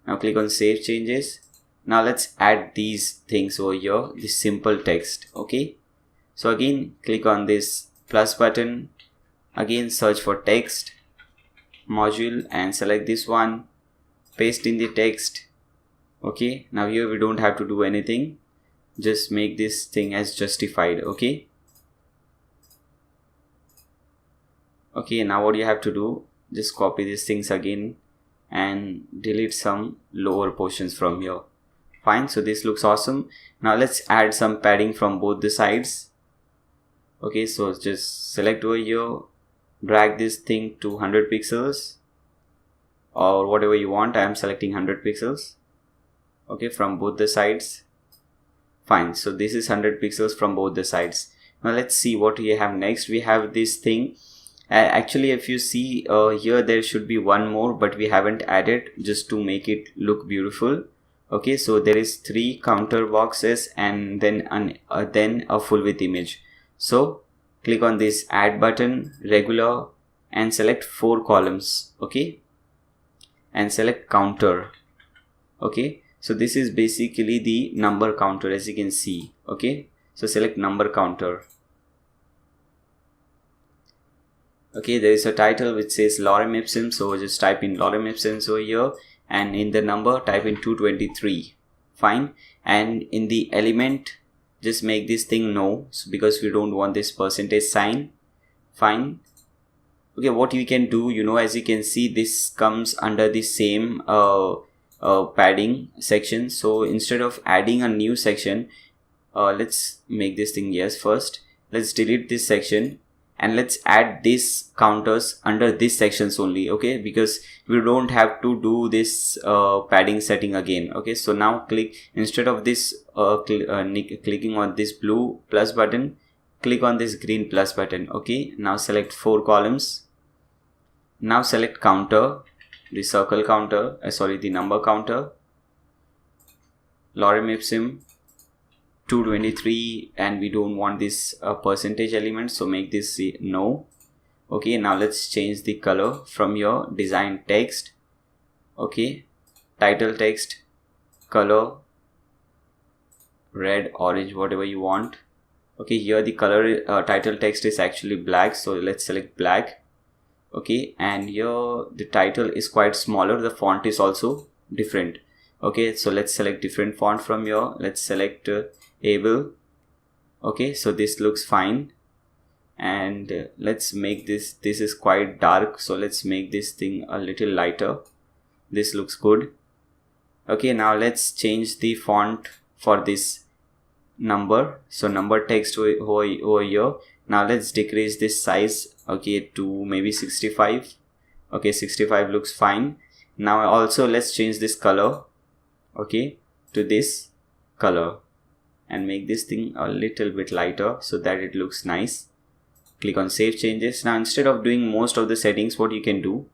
Now click on save changes. Now let's add these things over here, the simple text. Okay, so again click on this plus button, again search for text module and select this one, paste in the text. Okay, now here we don't have to do anything, just make this thing as justified. Okay, now what you have to do, just copy these things again and delete some lower portions from here. Fine, so this looks awesome. Now let's add some padding from both the sides. Okay, so just select over here, drag this thing to 100 pixels or whatever you want. I am selecting 100 pixels. Okay, from both the sides. Fine, so this is 100 pixels from both the sides. Now let's see what we have next. We have this thing. Actually, if you see here, there should be one more, but we haven't added, just to make it look beautiful. Okay, so there is 3 counter boxes and then a full width image. So click on this add button, regular, and select 4 columns. Okay, and select counter. Okay, so this is basically the number counter, as you can see. Okay, so select number counter. Okay, there is a title which says lorem ipsum, so just type in lorem ipsum over here, and in the number type in 223. Fine, and in the element just make this thing no, so because we don't want this percentage sign. Fine. Okay, what you can do, as you can see, this comes under the same padding section. So instead of adding a new section, let's make this thing yes first. Let's delete this section and let's add these counters under these sections only. Okay, because we don't have to do this padding setting again. Okay, so now click, instead of this clicking on this blue plus button, click on this green plus button. Okay, now select 4 columns. Now select counter, the circle counter, the number counter, lorem ipsum 223, and we don't want this percentage element, so make this no. Okay, now let's change the color from your design text. Okay, title text color red, orange, whatever you want. Okay, here the color title text is actually black, so let's select black. Okay, and here the title is quite smaller, the font is also different. Okay, so let's select different font from here. Let's select able. Okay, so this looks fine, and let's make this is quite dark, so let's make this thing a little lighter. This looks good. Okay, now let's change the font for this number, so number text over here. Now let's decrease this size, okay, to maybe 65. Okay, 65 looks fine. Now also let's change this color, okay, to this color, and make this thing a little bit lighter so that it looks nice. Click on save changes. Now instead of doing most of the settings, what you can do,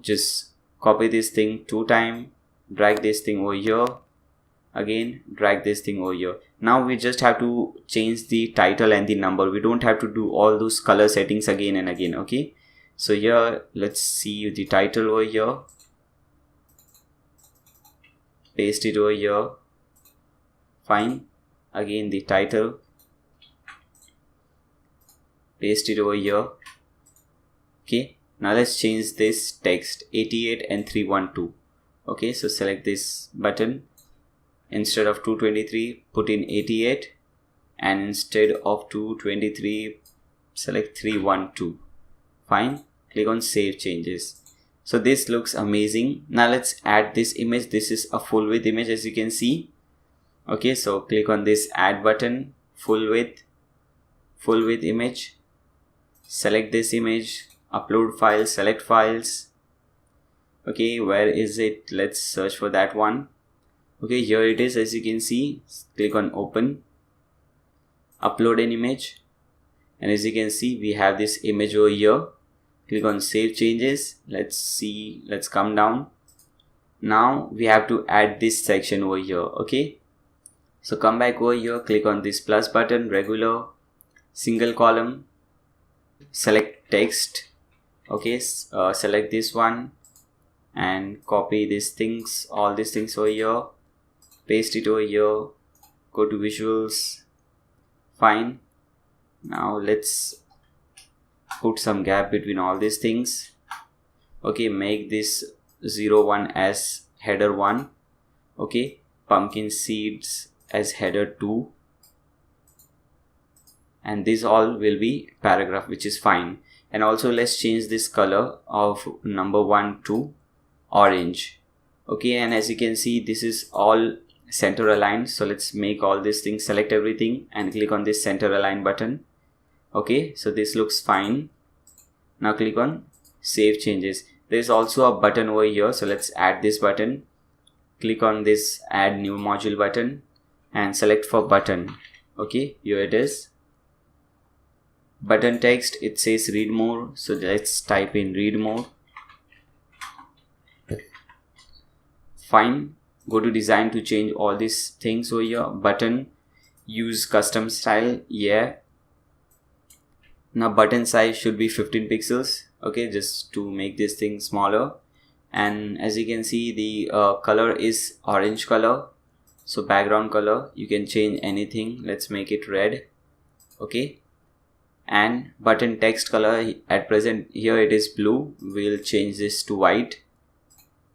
just copy this thing 2 times, drag this thing over here, again drag this thing over here. Now we just have to change the title and the number. We don't have to do all those color settings again and again. Okay, so here let's see the title over here, paste it over here. Fine, again the title, paste it over here. Okay, now let's change this text 88 and 312. Okay, so select this button. Instead of 223, put in 88, and instead of 223, select 312. Fine, click on save changes. So this looks amazing. Now let's add this image. This is a full width image, as you can see. Okay, so click on this add button, full width image. Select this image, upload file, select files. Okay, where is it? Let's search for that one. Okay, here it is, as you can see. Click on open, upload an image, and as you can see, we have this image over here. Click on save changes. Let's see, let's come down. Now we have to add this section over here. Okay, so come back over here, click on this plus button, regular, single column, select text. Okay, select this one and copy these things, all these things over here, paste it over here, go to visuals. Fine, now let's put some gap between all these things. Okay, make this 01 as header 1. Okay, pumpkin seeds as header 2, and this all will be paragraph, which is fine. And also let's change this color of number 1 to orange. Okay, and as you can see, this is all center aligned. So let's make all these things, select everything and click on this center align button. Okay, so this looks fine. Now click on save changes. There is also a button over here, so let's add this button. Click on this add new module button and select for button. Okay, here it is. Button text, it says read more, so let's type in read more. Fine, go to design to change all these things over here. Button, use custom style, yeah. Now button size should be 15 pixels. Okay, just to make this thing smaller. And as you can see, the color is orange color. So background color, you can change anything. Let's make it red. Okay, and button text color, at present here it is blue. We'll change this to white.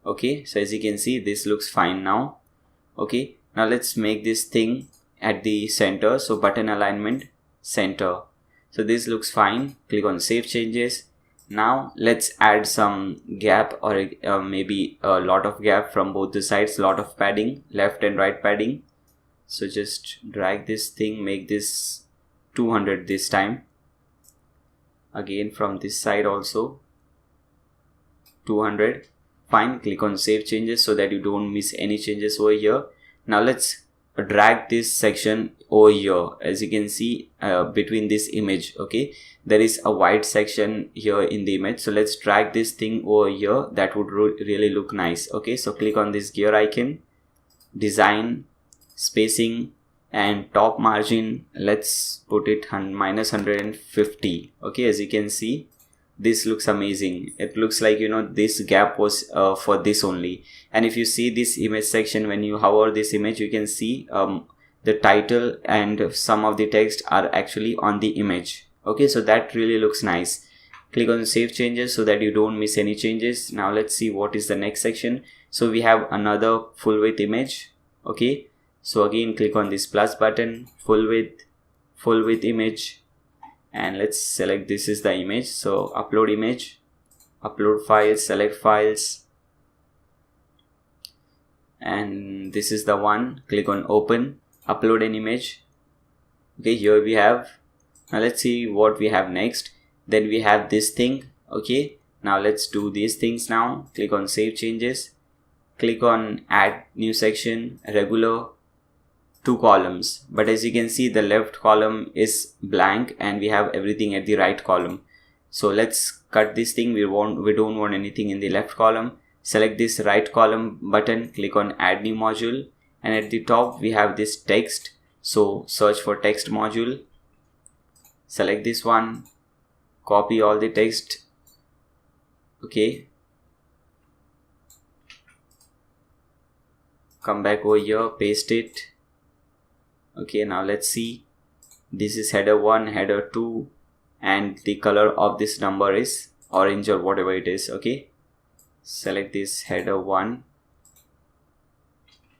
Okay, so as you can see, this looks fine now. Okay, now let's make this thing at the center. So button alignment, center. So this looks fine. Click on save changes. Now let's add some gap, or maybe a lot of gap from both the sides, lot of padding, left and right padding. So just drag this thing, make this 200 this time. Again from this side also 200. Fine, click on save changes so that you don't miss any changes over here. Now let's drag this section over here. As you can see, between this image, okay, there is a white section here in the image. So let's drag this thing over here. That would really look nice. Okay, so click on this gear icon, design, spacing, and top margin, let's put it minus 150. Okay, as you can see, this looks amazing. It looks like, you know, this gap was for this only. And if you see this image section, when you hover this image, you can see the title and some of the text are actually on the image. Okay, so that really looks nice. Click on save changes so that you don't miss any changes. Now let's see what is the next section. So we have another full width image. Okay, so again click on this plus button, full width image, and let's select this is the image. So upload image, upload files, select files, and this is the one. Click on open, upload an image. Okay, here we have. Now let's see what we have next. Then we have this thing. Okay, now let's do these things now. Click on save changes, click on add new section, regular, 2 columns. But as you can see, the left column is blank and we have everything at the right column. So let's cut this thing. We don't want anything in the left column. Select this right column button, click on add new module, and at the top we have this text. So search for text module, select this one, copy all the text. Okay, come back over here, paste it. Okay, now let's see. This is header 1, header 2, and the color of this number is orange or whatever it is. Okay, select this header 1.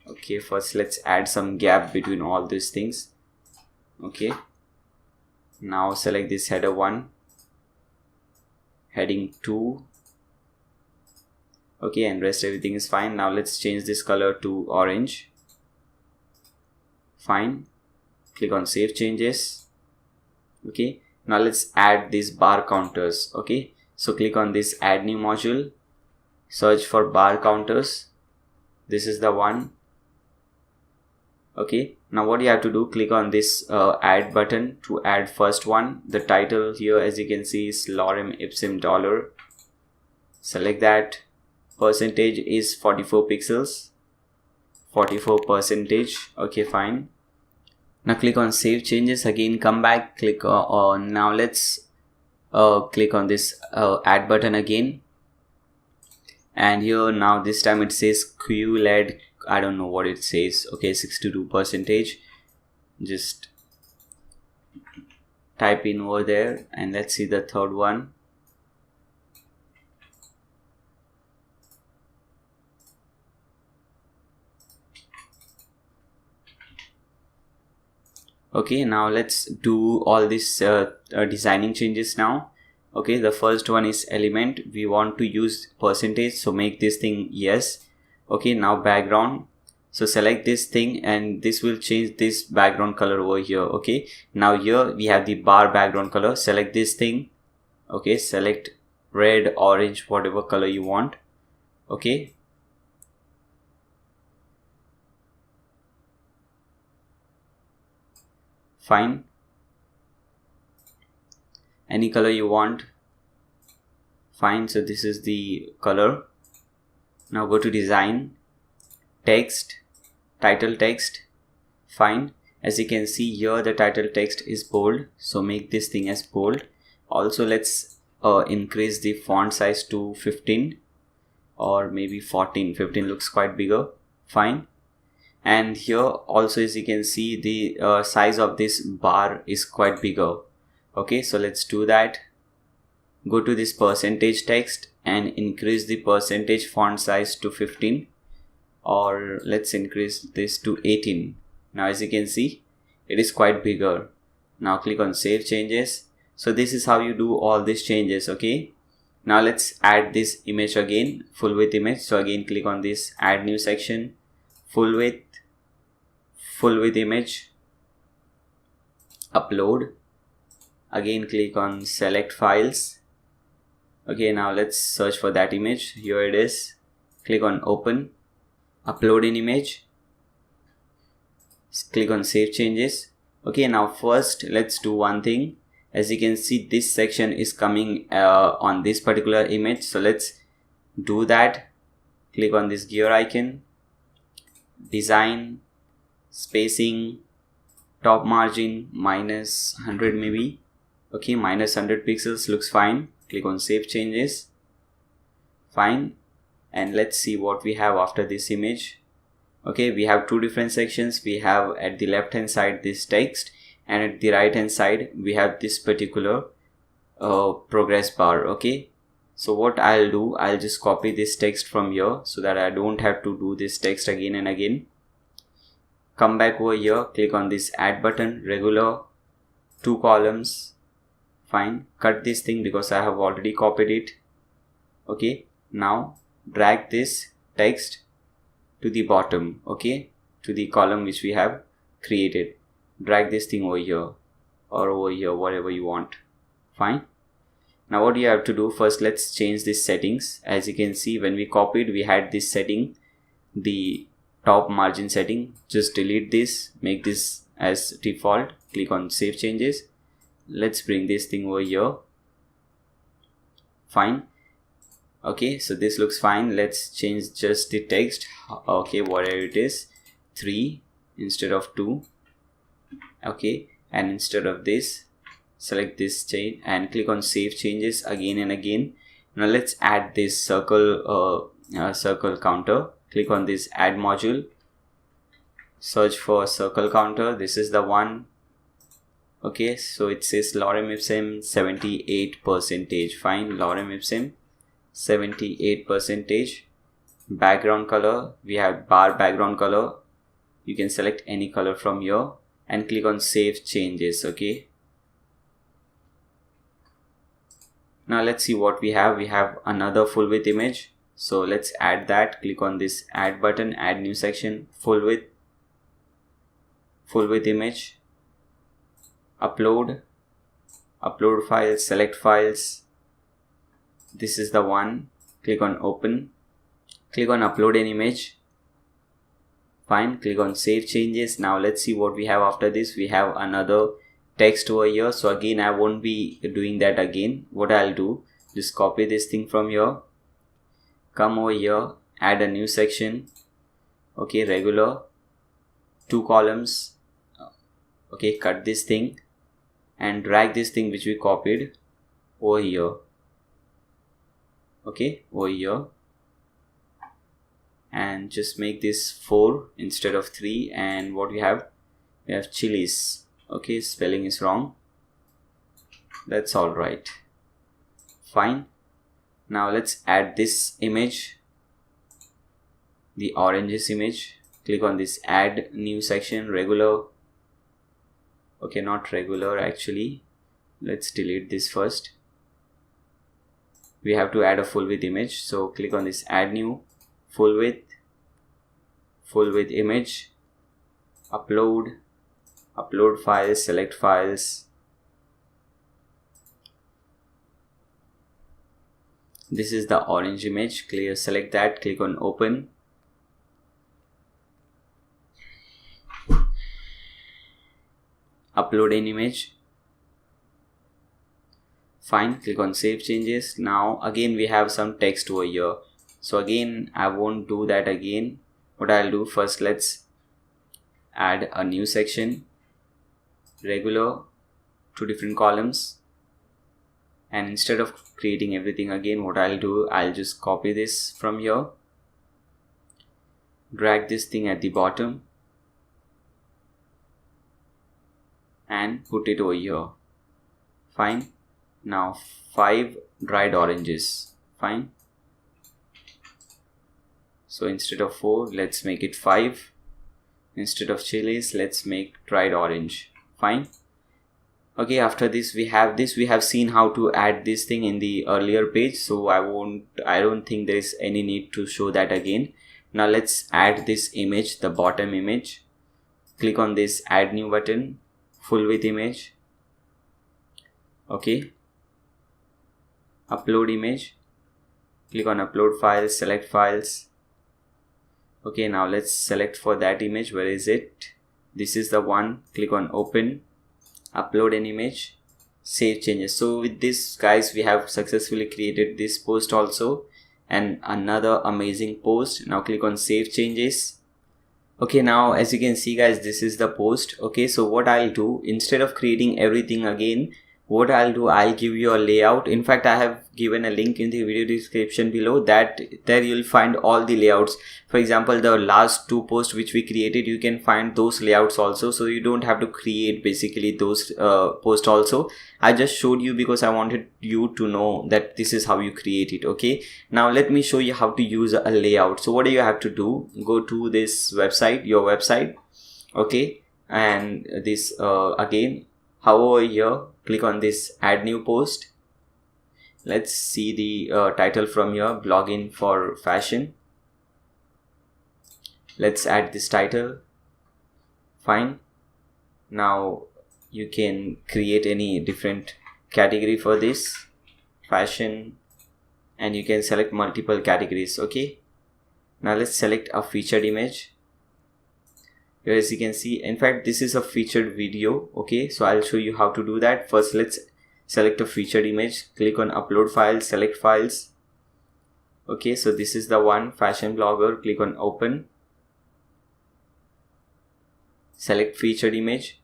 Okay, first let's add some gap between all these things. Okay, now select this header 1, heading 2. Okay, and rest everything is fine. Now let's change this color to orange. Fine, click on save changes. Okay, now let's add these bar counters. Okay, so click on this add new module, search for bar counters. This is the one. Okay, now what you have to do, click on this add button to add first one. The title here, as you can see, is lorem ipsum dollar. Select that. Percentage is 44 pixels, 44%. Okay, fine. Now click on save changes. Again, come back, click on now let's click on this add button again, and here now this time it says QLED. I don't know what it says. Okay, 62%. Just type in over there, and let's see the third one. Okay, now let's do all these designing changes now. Okay, the first one is element. We want to use percentage, so make this thing yes. Okay, now background, so select this thing and this will change this background color over here. Okay, now here we have the bar background color. Select this thing. Okay, select red, orange, whatever color you want. Okay, fine, any color you want. Fine, so this is the color. Now go to design, text, title text. Fine, as you can see here the title text is bold, so make this thing as bold. Also let's increase the font size to 15 or maybe 14. 15 looks quite bigger. Fine, and here also as you can see the size of this bar is quite bigger. Okay, so let's do that. Go to this percentage text and increase the percentage font size to 15, or let's increase this to 18. Now as you can see it is quite bigger. Now click on save changes. So this is how you do all these changes. Okay, now let's add this image again, full width image. So again click on this add new section, full width image, upload. Again click on select files. Okay, now let's search for that image. Here it is. Click on open, upload an image, click on save changes. Okay, now first let's do one thing. As you can see this section is coming on this particular image, so let's do that. Click on this gear icon, design, spacing, top margin minus 100 maybe. Okay, minus 100 pixels looks fine. Click on save changes. Fine, and let's see what we have after this image. Okay, we have two different sections. We have at the left hand side this text, and at the right hand side we have this particular progress bar. Okay, so what I'll do, I'll just copy this text from here so that I don't have to do this text again and again. Come back over here, click on this add button, regular, 2 columns. Fine, cut this thing because I have already copied it. Okay, now drag this text to the bottom. Okay, to the column which we have created. Drag this thing over here or over here, whatever you want. Fine, now what you have to do, first let's change these settings. As you can see when we copied we had this setting, the top margin setting. Just delete this, make this as default. Click on save changes. Let's bring this thing over here. Fine, okay, so this looks fine. Let's change just the text. Okay, whatever it is, 3 instead of 2. Okay, and instead of this select this change and click on save changes again and again. Now let's add this circle counter. Click on this add module, search for circle counter. This is the one. Okay, so it says lorem ipsum 78%. Fine, lorem ipsum 78%. Background color, we have bar background color. You can select any color from here and click on save changes. Okay, now let's see what we have. We have another full width image, so let's add that. Click on this add button, add new section, full width image, upload files, select files. This is the one. Click on open, click on upload an image. Fine, click on save changes. Now let's see what we have after this. We have another text over here, so again I won't be doing that again. What I'll do, just copy this thing from here, come over here, add a new section. Okay, regular, 2 columns. Okay, cut this thing and drag this thing which we copied over here. Okay, over here, and just make this 4 instead of 3. And what we have chilies. Okay, spelling is wrong, that's all right. Fine, now let's add this image, the oranges image. Click on this add new section, regular. Okay, not regular actually, let's delete this first. We have to add a full width image, so click on this add new full width image, upload files, select files. This is the orange image, select that, click on open. Upload an image. Fine, click on save changes. Now again we have some text over here, so again I won't do that again. What I'll do, first let's add a new section, regular, 2 different columns. And instead of creating everything again, what I'll do, I'll just copy this from here, drag this thing at the bottom and put it over here. Fine, now 5 dried oranges. Fine, so instead of 4, let's make it 5. Instead of chilies, let's make dried orange. Fine. Okay, after this we have seen how to add this thing in the earlier page, so I don't think there is any need to show that again. Now let's add this image, the bottom image. Click on this add new button, full width image. Okay, upload image, click on upload files, select files. Okay, now let's select for that image. Where is it? This is the one. Click on open, upload an image, save changes. So with this guys, we have successfully created this post also and another amazing post. Now click on save changes. Okay, now as you can see guys, this is the post. Okay, so what I'll do, instead of creating everything again, what I'll do, I'll give you a layout. In fact, I have given a link in the video description below, that there you'll find all the layouts. For example, the last 2 posts which we created, you can find those layouts also, so you don't have to create basically those posts also. I just showed you because I wanted you to know that this is how you create it. Okay, now let me show you how to use a layout. So what do you have to do? Go to this website, your website. Okay, and this again, hover here, click on this add new post. Let's see the title from here, blogging for fashion. Let's add this title. Fine, now you can create any different category for this, fashion, and you can select multiple categories. Okay, now let's select a featured image. Here, as you can see, in fact this is a featured video. Okay, so I'll show you how to do that. First let's select a featured image, click on upload files, select files. Okay, so this is the one, fashion blogger. Click on open, select featured image.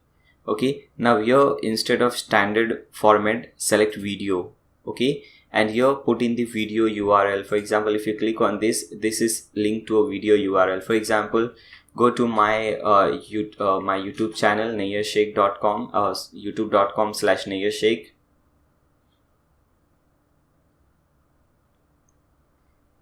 Okay, now here instead of standard format, select video. Okay, and here put in the video URL. For example, if you click on this, this is linked to a video URL. For example, go to my my YouTube channel nayarshake.com, youtube.com/nayarshake.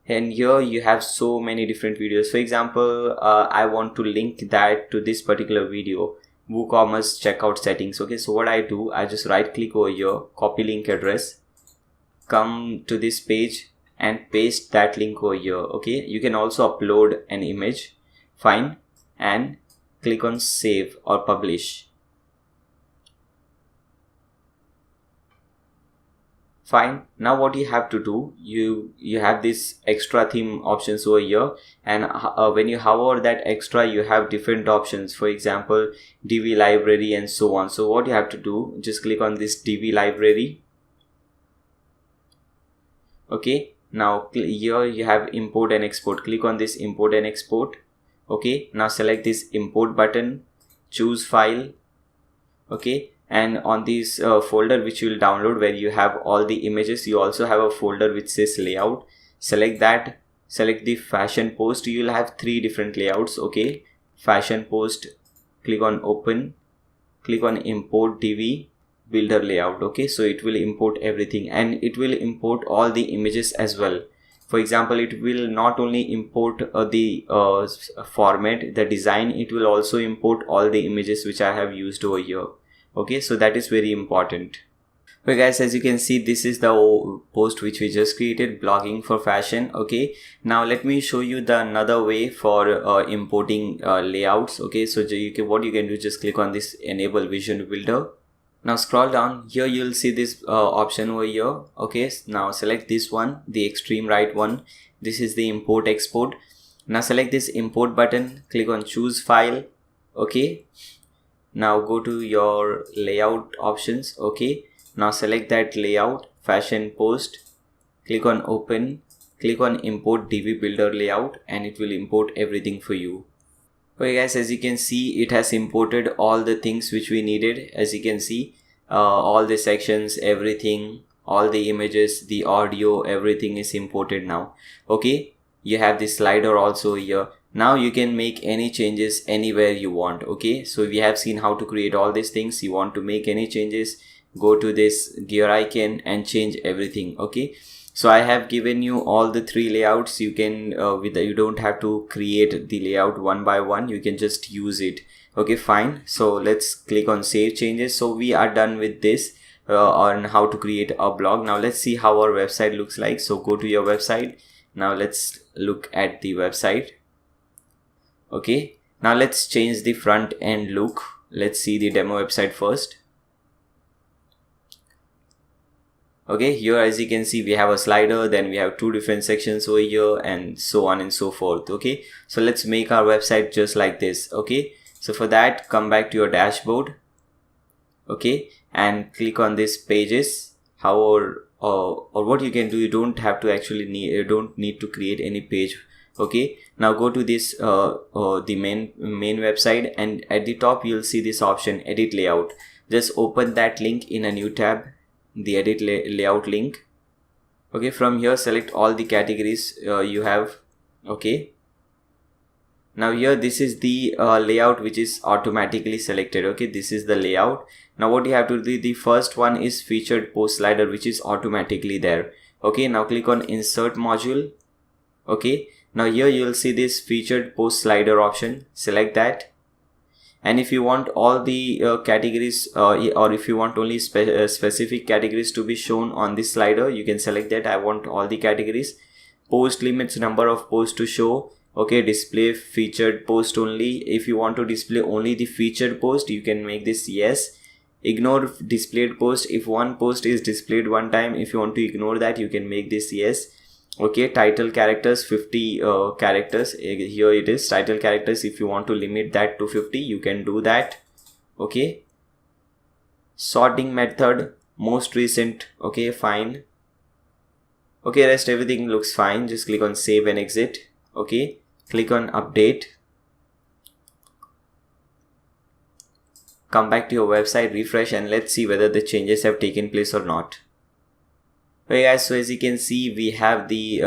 And here you have so many different videos. For example, I want to link that to this particular video, WooCommerce checkout settings. Okay, so what I do, I just right click over here, copy link address, come to this page and paste that link over here. Okay, you can also upload an image, fine, and click on save or publish. Fine. Now what you have to do, you have this extra theme options over here, and when you hover that extra, you have different options. For example, DV library and so on. So what you have to do, just click on this DV library. Okay, now here you have import and export. Click on this import and export. Okay, now select this import button, choose file. Okay, and on this folder which you will download, where you have all the images, you also have a folder which says layout. Select that, select the fashion post. You will have 3 different layouts. Okay, fashion post, click on open, click on import DV builder layout. Okay, so it will import everything, and it will import all the images as well. For example, it will not only import the format, the design, it will also import all the images which I have used over here. Okay, so that is very important. Okay guys, as you can see, this is the post which we just created, blogging for fashion. Okay, now let me show you the another way for importing layouts. Okay, so what you can do, just click on this enable vision builder. Now scroll down, here you'll see this option over here. Okay, now select this one, the extreme right one. This is the import export. Now select this import button, click on choose file. Okay, now go to your layout options. Okay, now select that layout, fashion post, click on open, click on import DV builder layout, and it will import everything for you. Okay guys, as you can see, it has imported all the things which we needed. As you can see, all the sections, everything, all the images, the audio, everything is imported now. Okay, you have this slider also here. Now you can make any changes anywhere you want. Okay, so we have seen how to create all these things. You want to make any changes, go to this gear icon and change everything. Okay, so I have given you all the 3 layouts. You can you don't have to create the layout one by one, you can just use it. Okay, fine. So let's click on save changes. So we are done with this on how to create a blog. Now let's see how our website looks like. So go to your website. Now let's look at the website. Okay, now let's change the front end look. Let's see the demo website first. Okay, here as you can see, we have a slider, then we have 2 different sections over here, and so on and so forth. Okay, so let's make our website just like this. Okay, so for that, come back to your dashboard. Okay, and click on this pages. Or what you can do, you don't have to actually you don't need to create any page. Okay, now go to this the main website, and at the top you'll see this option, edit layout. Just open that link in a new tab, the edit layout link. Okay, from here select all the categories you have. Okay, now here this is the layout which is automatically selected. Okay, this is the layout. Now what you have to do, the first one is featured post slider, which is automatically there. Okay, now click on insert module. Okay, now here you will see this featured post slider option, select that. And if you want all the categories or if you want only specific categories to be shown on this slider, you can select that. I want all the categories. Post limits number of posts to show. Okay, display featured post only. If you want to display only the featured post, you can make this yes. Ignore displayed post. If one post is displayed one time, if you want to ignore that, you can make this yes. Okay, title characters 50 characters. Here it is, title characters. If you want to limit that to 50, you can do that. Okay, sorting method, most recent. Okay, fine. Okay, rest everything looks fine. Just click on save and exit. Okay, click on update. Come back to your website, refresh, and let's see whether the changes have taken place or not. Okay guys, so as you can see, we have the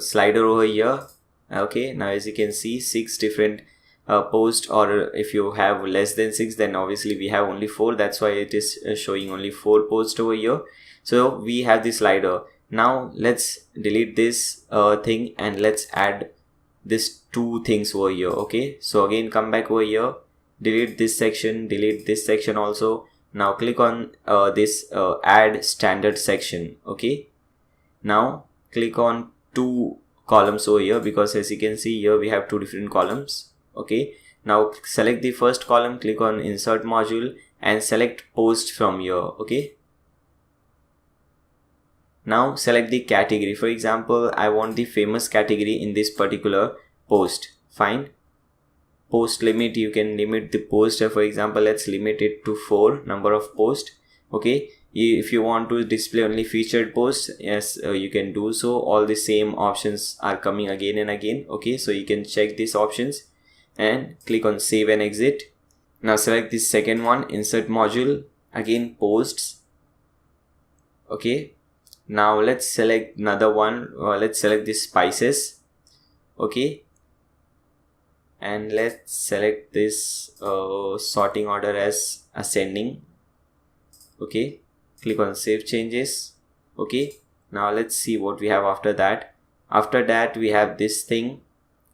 slider over here. Okay, now as you can see, 6 different post, or if you have less than 6, then obviously we have only 4. That's why it is showing only 4 posts over here. So we have the slider. Now let's delete this thing and let's add this 2 things over here. Okay, so again come back over here, delete this section also. Now click on this add standard section. Okay, now click on 2 columns over here, because as you can see here we have 2 different columns. Okay, now select the first column, click on insert module and select post from here. Okay, now select the category. For example, I want the famous category in this particular post. Fine. Post limit, you can limit the post. For example, let's limit it to 4 number of posts. Okay, if you want to display only featured posts, yes, you can do so. All the same options are coming again and again. Okay, so you can check these options and click on save and exit. Now select this second one, insert module, again posts. Okay, now let's select another one. Let's select this spices. Okay, and let's select this sorting order as ascending. Okay, click on save changes. Okay, now let's see what we have after that. After that we have this thing.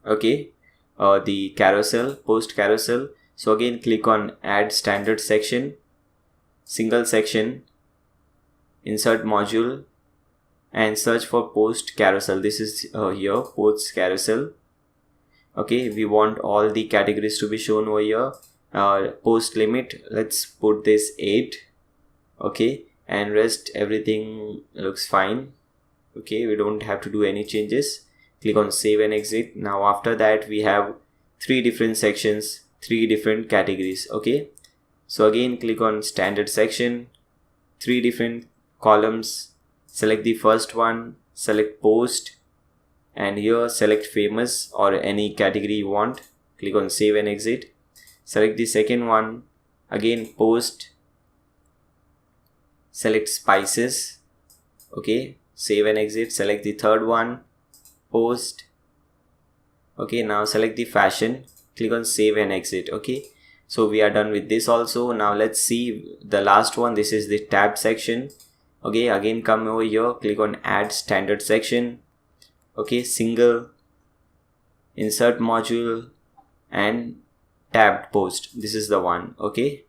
Okay, the carousel, post carousel. So again click on add standard section, single section, insert module and search for post carousel. This is here, post carousel. Okay, we want all the categories to be shown over here. Post limit, let's put this 8. Okay, and rest everything looks fine. Okay, we don't have to do any changes. Click on save and exit. Now after that we have 3 different sections, 3 different categories. Okay, so again click on standard section, 3 different columns, select the first one, select post, and here select famous or any category you want. Click on save and exit. Select the second one, again post, select spices. Okay, save and exit. Select the third one, post. Okay, now select the fashion, click on save and exit. Okay, so we are done with this also. Now let's see the last one. This is the tab section. Okay, again come over here, click on add standard section. Okay, single, insert module and tabbed post. This is the one. Okay,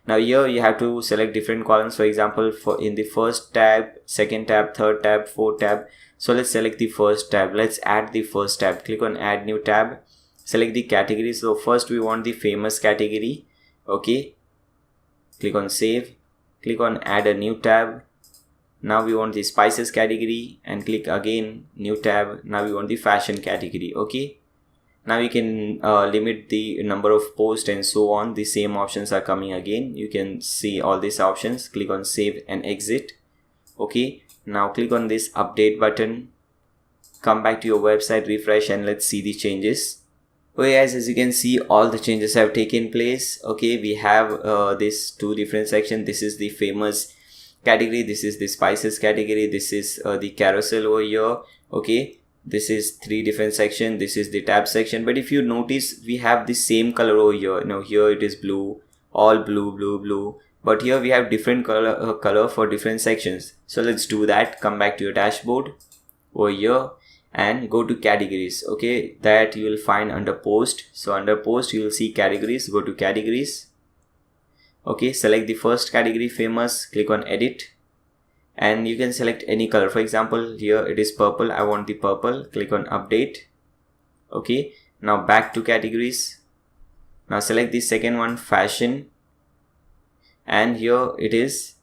now here you have to select different columns. For example, for in the first tab, second tab, third tab, fourth tab. So let's select the first tab. Let's add the first tab. Click on add new tab, select the category. So first we want the famous category. Okay, click on save, click on add a new tab. Now we want the spices category and click again new tab. Now we want the fashion category. Okay, now you can limit the number of posts and so on. The same options are coming again. You can see all these options. Click on save and exit. Okay, now click on this update button, come back to your website, refresh, and let's see the changes. Okay guys, as you can see, all the changes have taken place. Okay, we have this 2 different sections. This is the famous category, this is the spices category, this is the carousel over here. Okay, this is 3 different sections, this is the tab section. But if you notice, we have the same color over here. Now here it is blue, all blue, but here we have different color for different sections. So let's do that. Come back to your dashboard over here and go to categories. Okay, that you will find under post. So under post you will see categories. Go to categories. Okay, select the first category, famous, click on edit, and you can select any color. For example, here it is purple, I want the purple. Click on update. Okay, now back to categories. Now select the second one, fashion, and here it is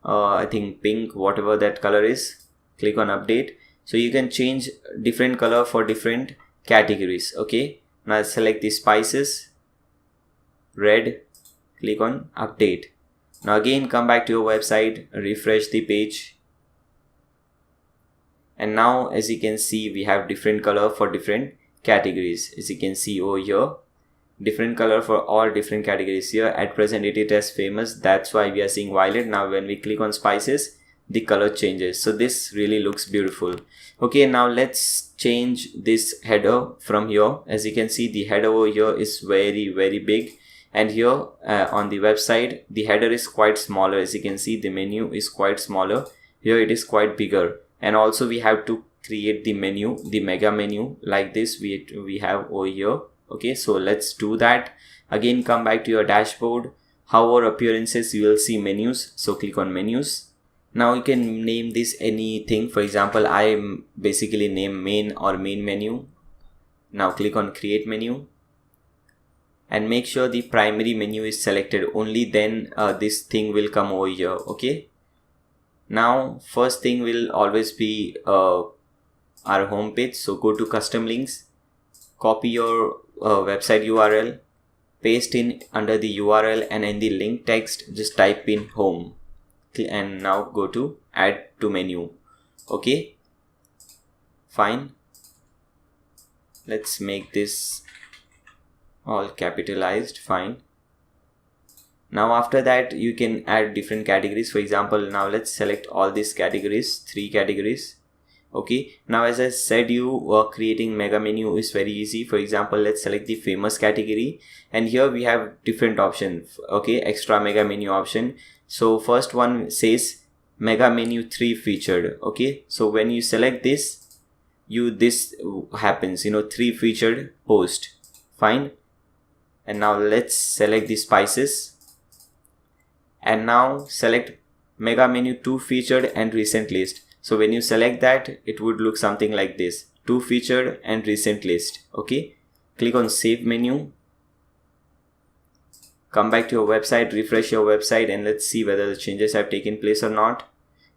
I think pink, whatever that color is. Click on update. So you can change different color for different categories. Okay, now select the spices, red, click on update. Now again come back to your website, refresh the page, and now as you can see, we have different color for different categories. As you can see over here, different color for all different categories. Here at present it is famous, that's why we are seeing violet. Now when we click on spices, the color changes. So this really looks beautiful. Okay, now let's change this header from here. As you can see, the header over here is very big, and here on the website the header is quite smaller. As you can see, the menu is quite smaller. Here it is quite bigger, and also we have to create the menu, the mega menu, like this we have over here. Okay, so let's do that. Again, come back to your dashboard. Hover appearances, you will see menus, so click on menus. Now you can name this anything. For example, I basically name main or main menu. Now click on create menu and make sure the primary menu is selected. Only then this thing will come over here. Okay, now first thing will always be our home page. So go to custom links, copy your website URL, paste in under the URL, and in the link text just type in home, and now go to add to menu. Okay, fine, let's make this all capitalized. Fine. Now after that you can add different categories. For example, now let's select all these categories, 3 categories. Okay, now as I said, creating mega menu is very easy. For example, let's select the famous category, and here we have different options. Okay, extra mega menu option. So first one says mega menu 3 featured. Okay, so when you select this, this happens, 3 featured post. Fine. And now let's select the spices, and now select mega menu 2 featured and recent list. So when you select that, it would look something like this: 2 featured and recent list. Okay, click on save menu, come back to your website, refresh your website, and let's see whether the changes have taken place or not.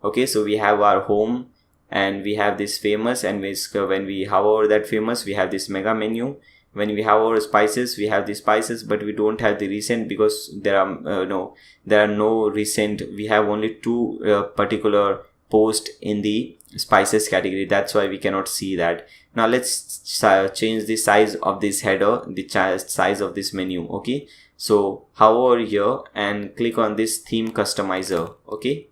Okay, so we have our home and we have this famous, and when we hover over that famous, we have this mega menu. When we have our spices, we have the spices, but we don't have the recent because there are no recent. We have only 2 particular post in the spices category. That's why we cannot see that. Now let's change the size of this header, the size of this menu. Okay, so hover here and click on this theme customizer. Okay,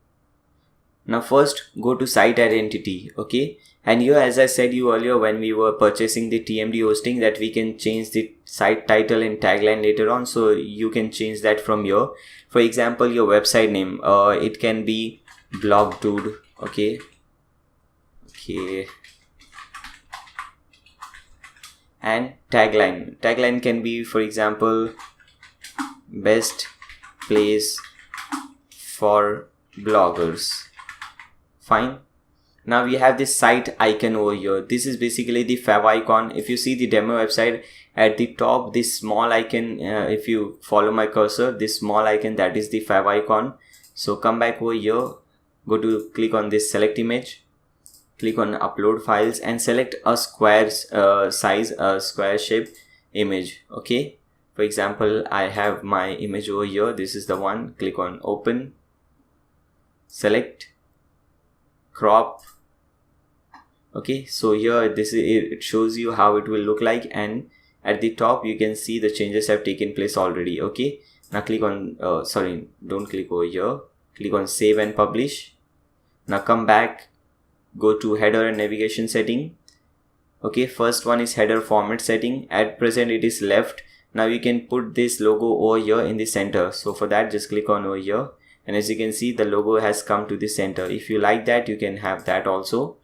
now first go to site identity. Okay, and here, as I said you earlier when we were purchasing the TMD hosting, that we can change the site title and tagline later on. So you can change that from here. For example, your website name, it can be blog dude. Okay, and tagline can be, for example, best place for bloggers. Fine. Now we have this site icon over here. This is basically the fav icon. If you see the demo website, at the top, this small icon, if you follow my cursor, this small icon, that is the fav icon. So come back over here, go to click on this select image, click on upload files, and select a square size, a square shape image. Okay, for example, I have my image over here. This is the one. Click on open, select, crop. Okay, so here it shows you how it will look like, and at the top you can see the changes have taken place already. Okay, now click on don't click over here, click on save and publish. Now come back, go to header and navigation setting. Okay, first one is header format setting. At present it is left. Now you can put this logo over here in the center. So for that, just click on over here, and as you can see, the logo has come to the center. If you like that, you can have that also.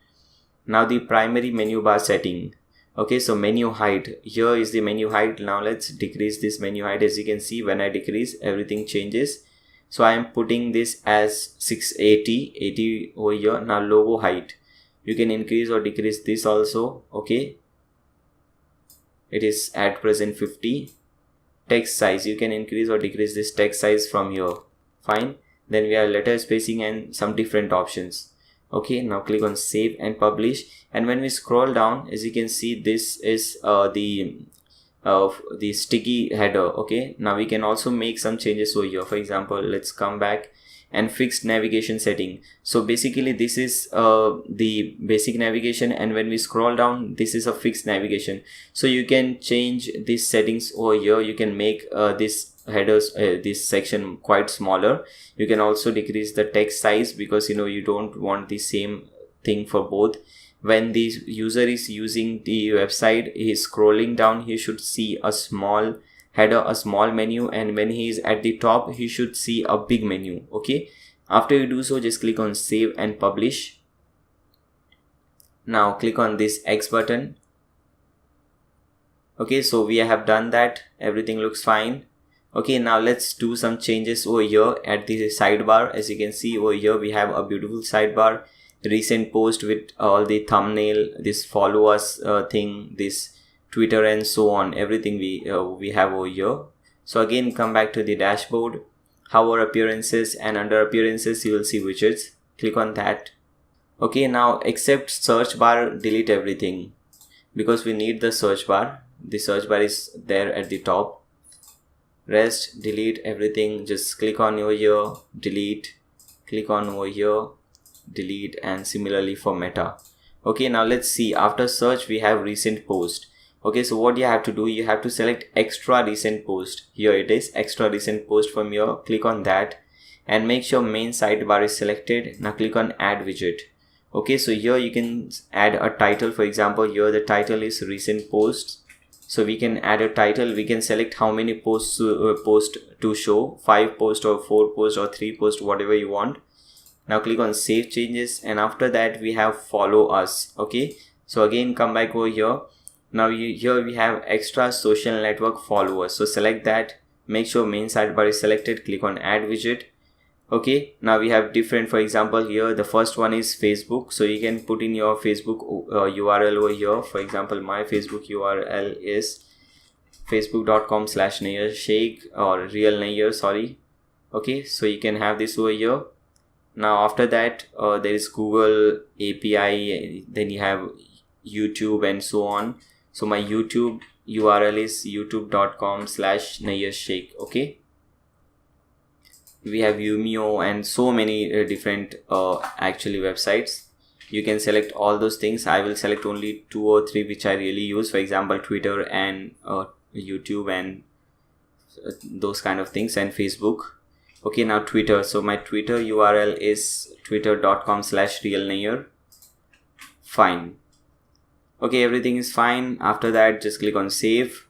Now the primary menu bar setting. Okay, so menu height, here is the menu height. Now let's decrease this menu height. As you can see, when I decrease, everything changes. So I am putting this as 680 over here. Now logo height, you can increase or decrease this also. Okay, it is at present 50. Text size, you can increase or decrease this text size from here. Fine. Then we have letter spacing and some different options. Okay, now click on save and publish, and when we scroll down, as you can see, this is the sticky header. Okay, now we can also make some changes over here. For example, let's come back and fixed navigation setting. So basically this is the basic navigation, and when we scroll down, this is a fixed navigation. So you can change these settings over here. You can make this headers, this section quite smaller. You can also decrease the text size, because you don't want the same thing for both. When the user is using the website, he is scrolling down, he should see a small header, a small menu, and when he is at the top, he should see a big menu. Okay, after you do so, just click on save and publish. Now click on this X button. Okay, so we have done that. Everything looks fine. Okay, now let's do some changes over here at the sidebar. As you can see over here, we have a beautiful sidebar, recent post with all the thumbnail, this follow us thing, this Twitter, and so on. Everything we have over here. So again, come back to the dashboard, hover appearances, and under appearances you will see widgets. Click on that. Okay, now except search bar, delete everything, because we need the search bar. The search bar is there at the top. Rest, delete everything. Just click on over here, delete, click on over here, delete, and similarly for meta. Okay, now let's see. After search, we have recent post. Okay, so what you have to do, you have to select extra recent post. Here it is, extra recent post. From here, click on that and make sure main sidebar is selected. Now click on add widget. Okay, so here you can add a title. For example, here the title is recent posts. So we can add a title. We can select how many posts to show, 5 posts or 4 posts or 3 posts, whatever you want. Now click on save changes, and after that we have follow us. Okay, so again come back over here. Now here we have extra social network followers. So select that, make sure main sidebar is selected, click on add widget. Okay, now we have different. For example, here the first one is Facebook, so you can put in your Facebook URL over here. For example, my Facebook URL is facebook.com/Nayyar Sheikh, or real Nayyar, sorry. Okay, so you can have this over here. Now after that there is Google API, then you have YouTube and so on. So my YouTube URL is youtube.com/Nayyar Sheikh. Okay, we have Vimeo and so many different actually websites. You can select all those things. I will select only 2 or 3 which I really use. For example, Twitter and YouTube and those kind of things, and Facebook. Okay, now Twitter. So my Twitter URL is twitter.com/realnayyar. Fine. Okay, everything is fine. After that, just click on save.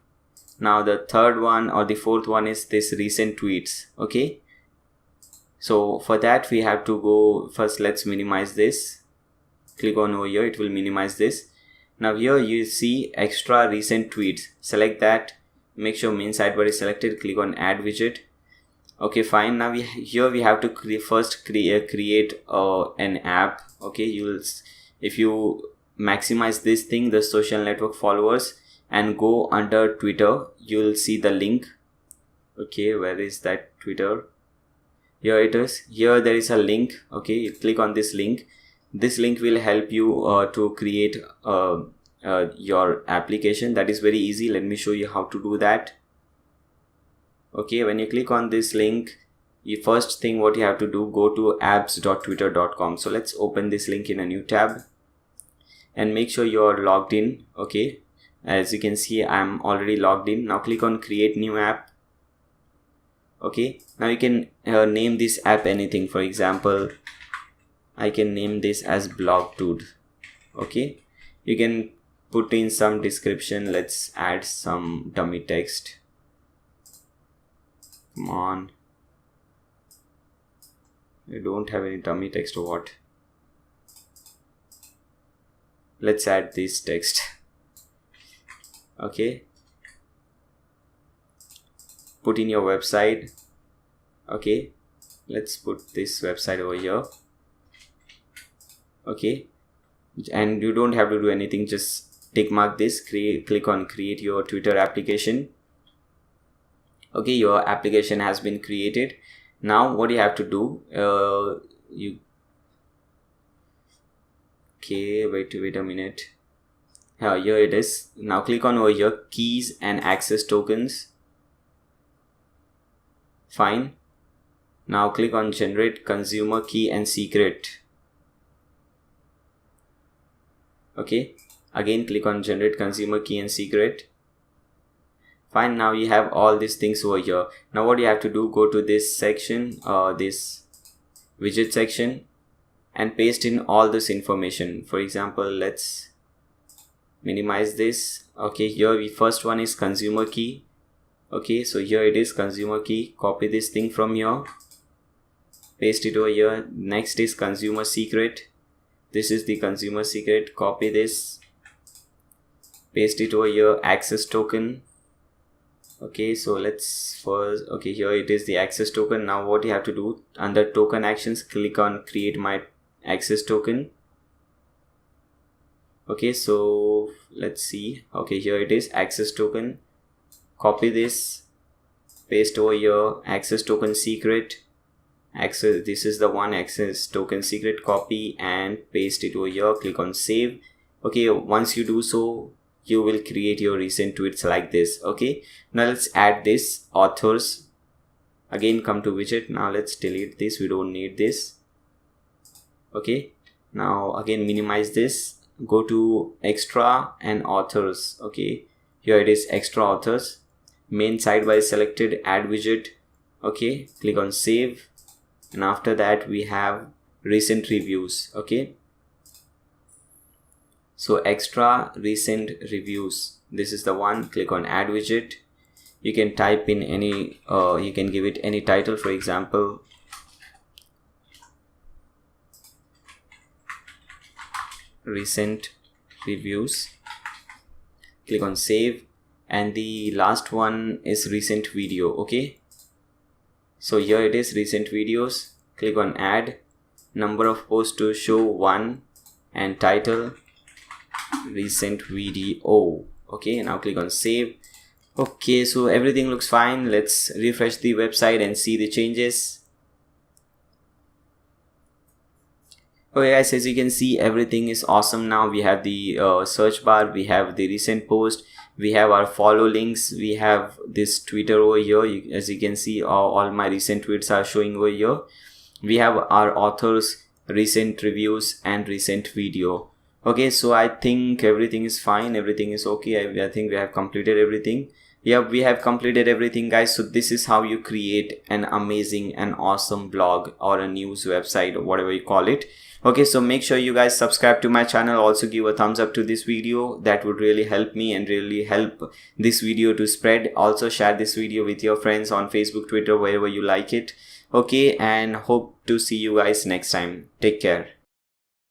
Now the third one or the fourth one is this recent tweets. Okay, so for that we have to go first. Let's minimize this. Click on over here, it will minimize this. Now here you see extra recent tweets. Select that, make sure main sidebar is selected, click on add widget. Okay, fine. Now here we have to create an app. Okay, if you maximize this thing, the social network followers, and go under Twitter, you'll see the link. Okay, where is that Twitter? Here it is. Here there is a link. Okay, you click on this link. This link will help you to create your application. That is very easy. Let me show you how to do that. Okay, when you click on this link, the first thing what you have to do, go to apps.twitter.com. So let's open this link in a new tab and make sure you're logged in. Okay, as you can see, I'm already logged in. Now click on create new app. Okay, now you can name this app anything. For example, I can name this as blog dude. Okay, you can put in some description. Let's add some dummy text. Come on, I don't have any dummy text or what. Let's add this text. Okay, put in your website. Okay, let's put this website over here. Okay, and you don't have to do anything, just tick mark this, click on create your Twitter application. Okay, your application has been created. Now what you have to do, okay, wait a minute. Here it is. Now click on over here, keys and access tokens. Fine. Now click on generate consumer key and secret. Okay, again click on generate consumer key and secret. Fine, now you have all these things over here. Now what you have to do, go to this section, this widget section, and paste in all this information. For example, let's minimize this. Okay, here we first one is consumer key. Okay, so here it is, consumer key. Copy this thing from here, paste it over here. Next is consumer secret. This is the consumer secret. Copy this, paste it over here. Access token. Okay, so let's first, okay, here it is, the access token. Now what you have to do, under token actions, click on create my access token. Okay, so let's see. Okay, here it is, access token. Copy this, paste over here. Access token secret. Access, this is the one, access token secret. Copy and paste it over here. Click on save. Okay, once you do so, you will create your recent tweets like this. Okay, now let's add this authors. Again, come to widget. Now let's delete this, we don't need this. Okay, now again minimize this, go to extra and authors. Okay, here it is, extra authors. Main sidebar is selected, add widget. Okay, click on save, and after that we have recent reviews. Okay, so extra recent reviews, this is the one. Click on add widget. You can type in any you can give it any title, for example recent reviews. Click on save, and the last one is recent video. Okay, so here it is, recent videos. Click on add, number of posts to show 1, and title recent video. Okay, now click on save. Okay, so everything looks fine. Let's refresh the website and see the changes. Okay guys, as you can see, everything is awesome. Now we have the search bar, we have the recent post, we have our follow links, we have this Twitter over here. As you can see, all my recent tweets are showing over here. We have our authors, recent reviews, and recent video. Okay, so I think everything is fine, everything is okay. I think we have completed everything. Yeah, we have completed everything, guys. So this is how you create an amazing and awesome blog or a news website, or whatever you call it. Okay, so make sure you guys subscribe to my channel. Also give a thumbs up to this video. That would really help me and really help this video to spread. Also share this video with your friends on Facebook, Twitter, wherever you like it. Okay, and hope to see you guys next time. Take care.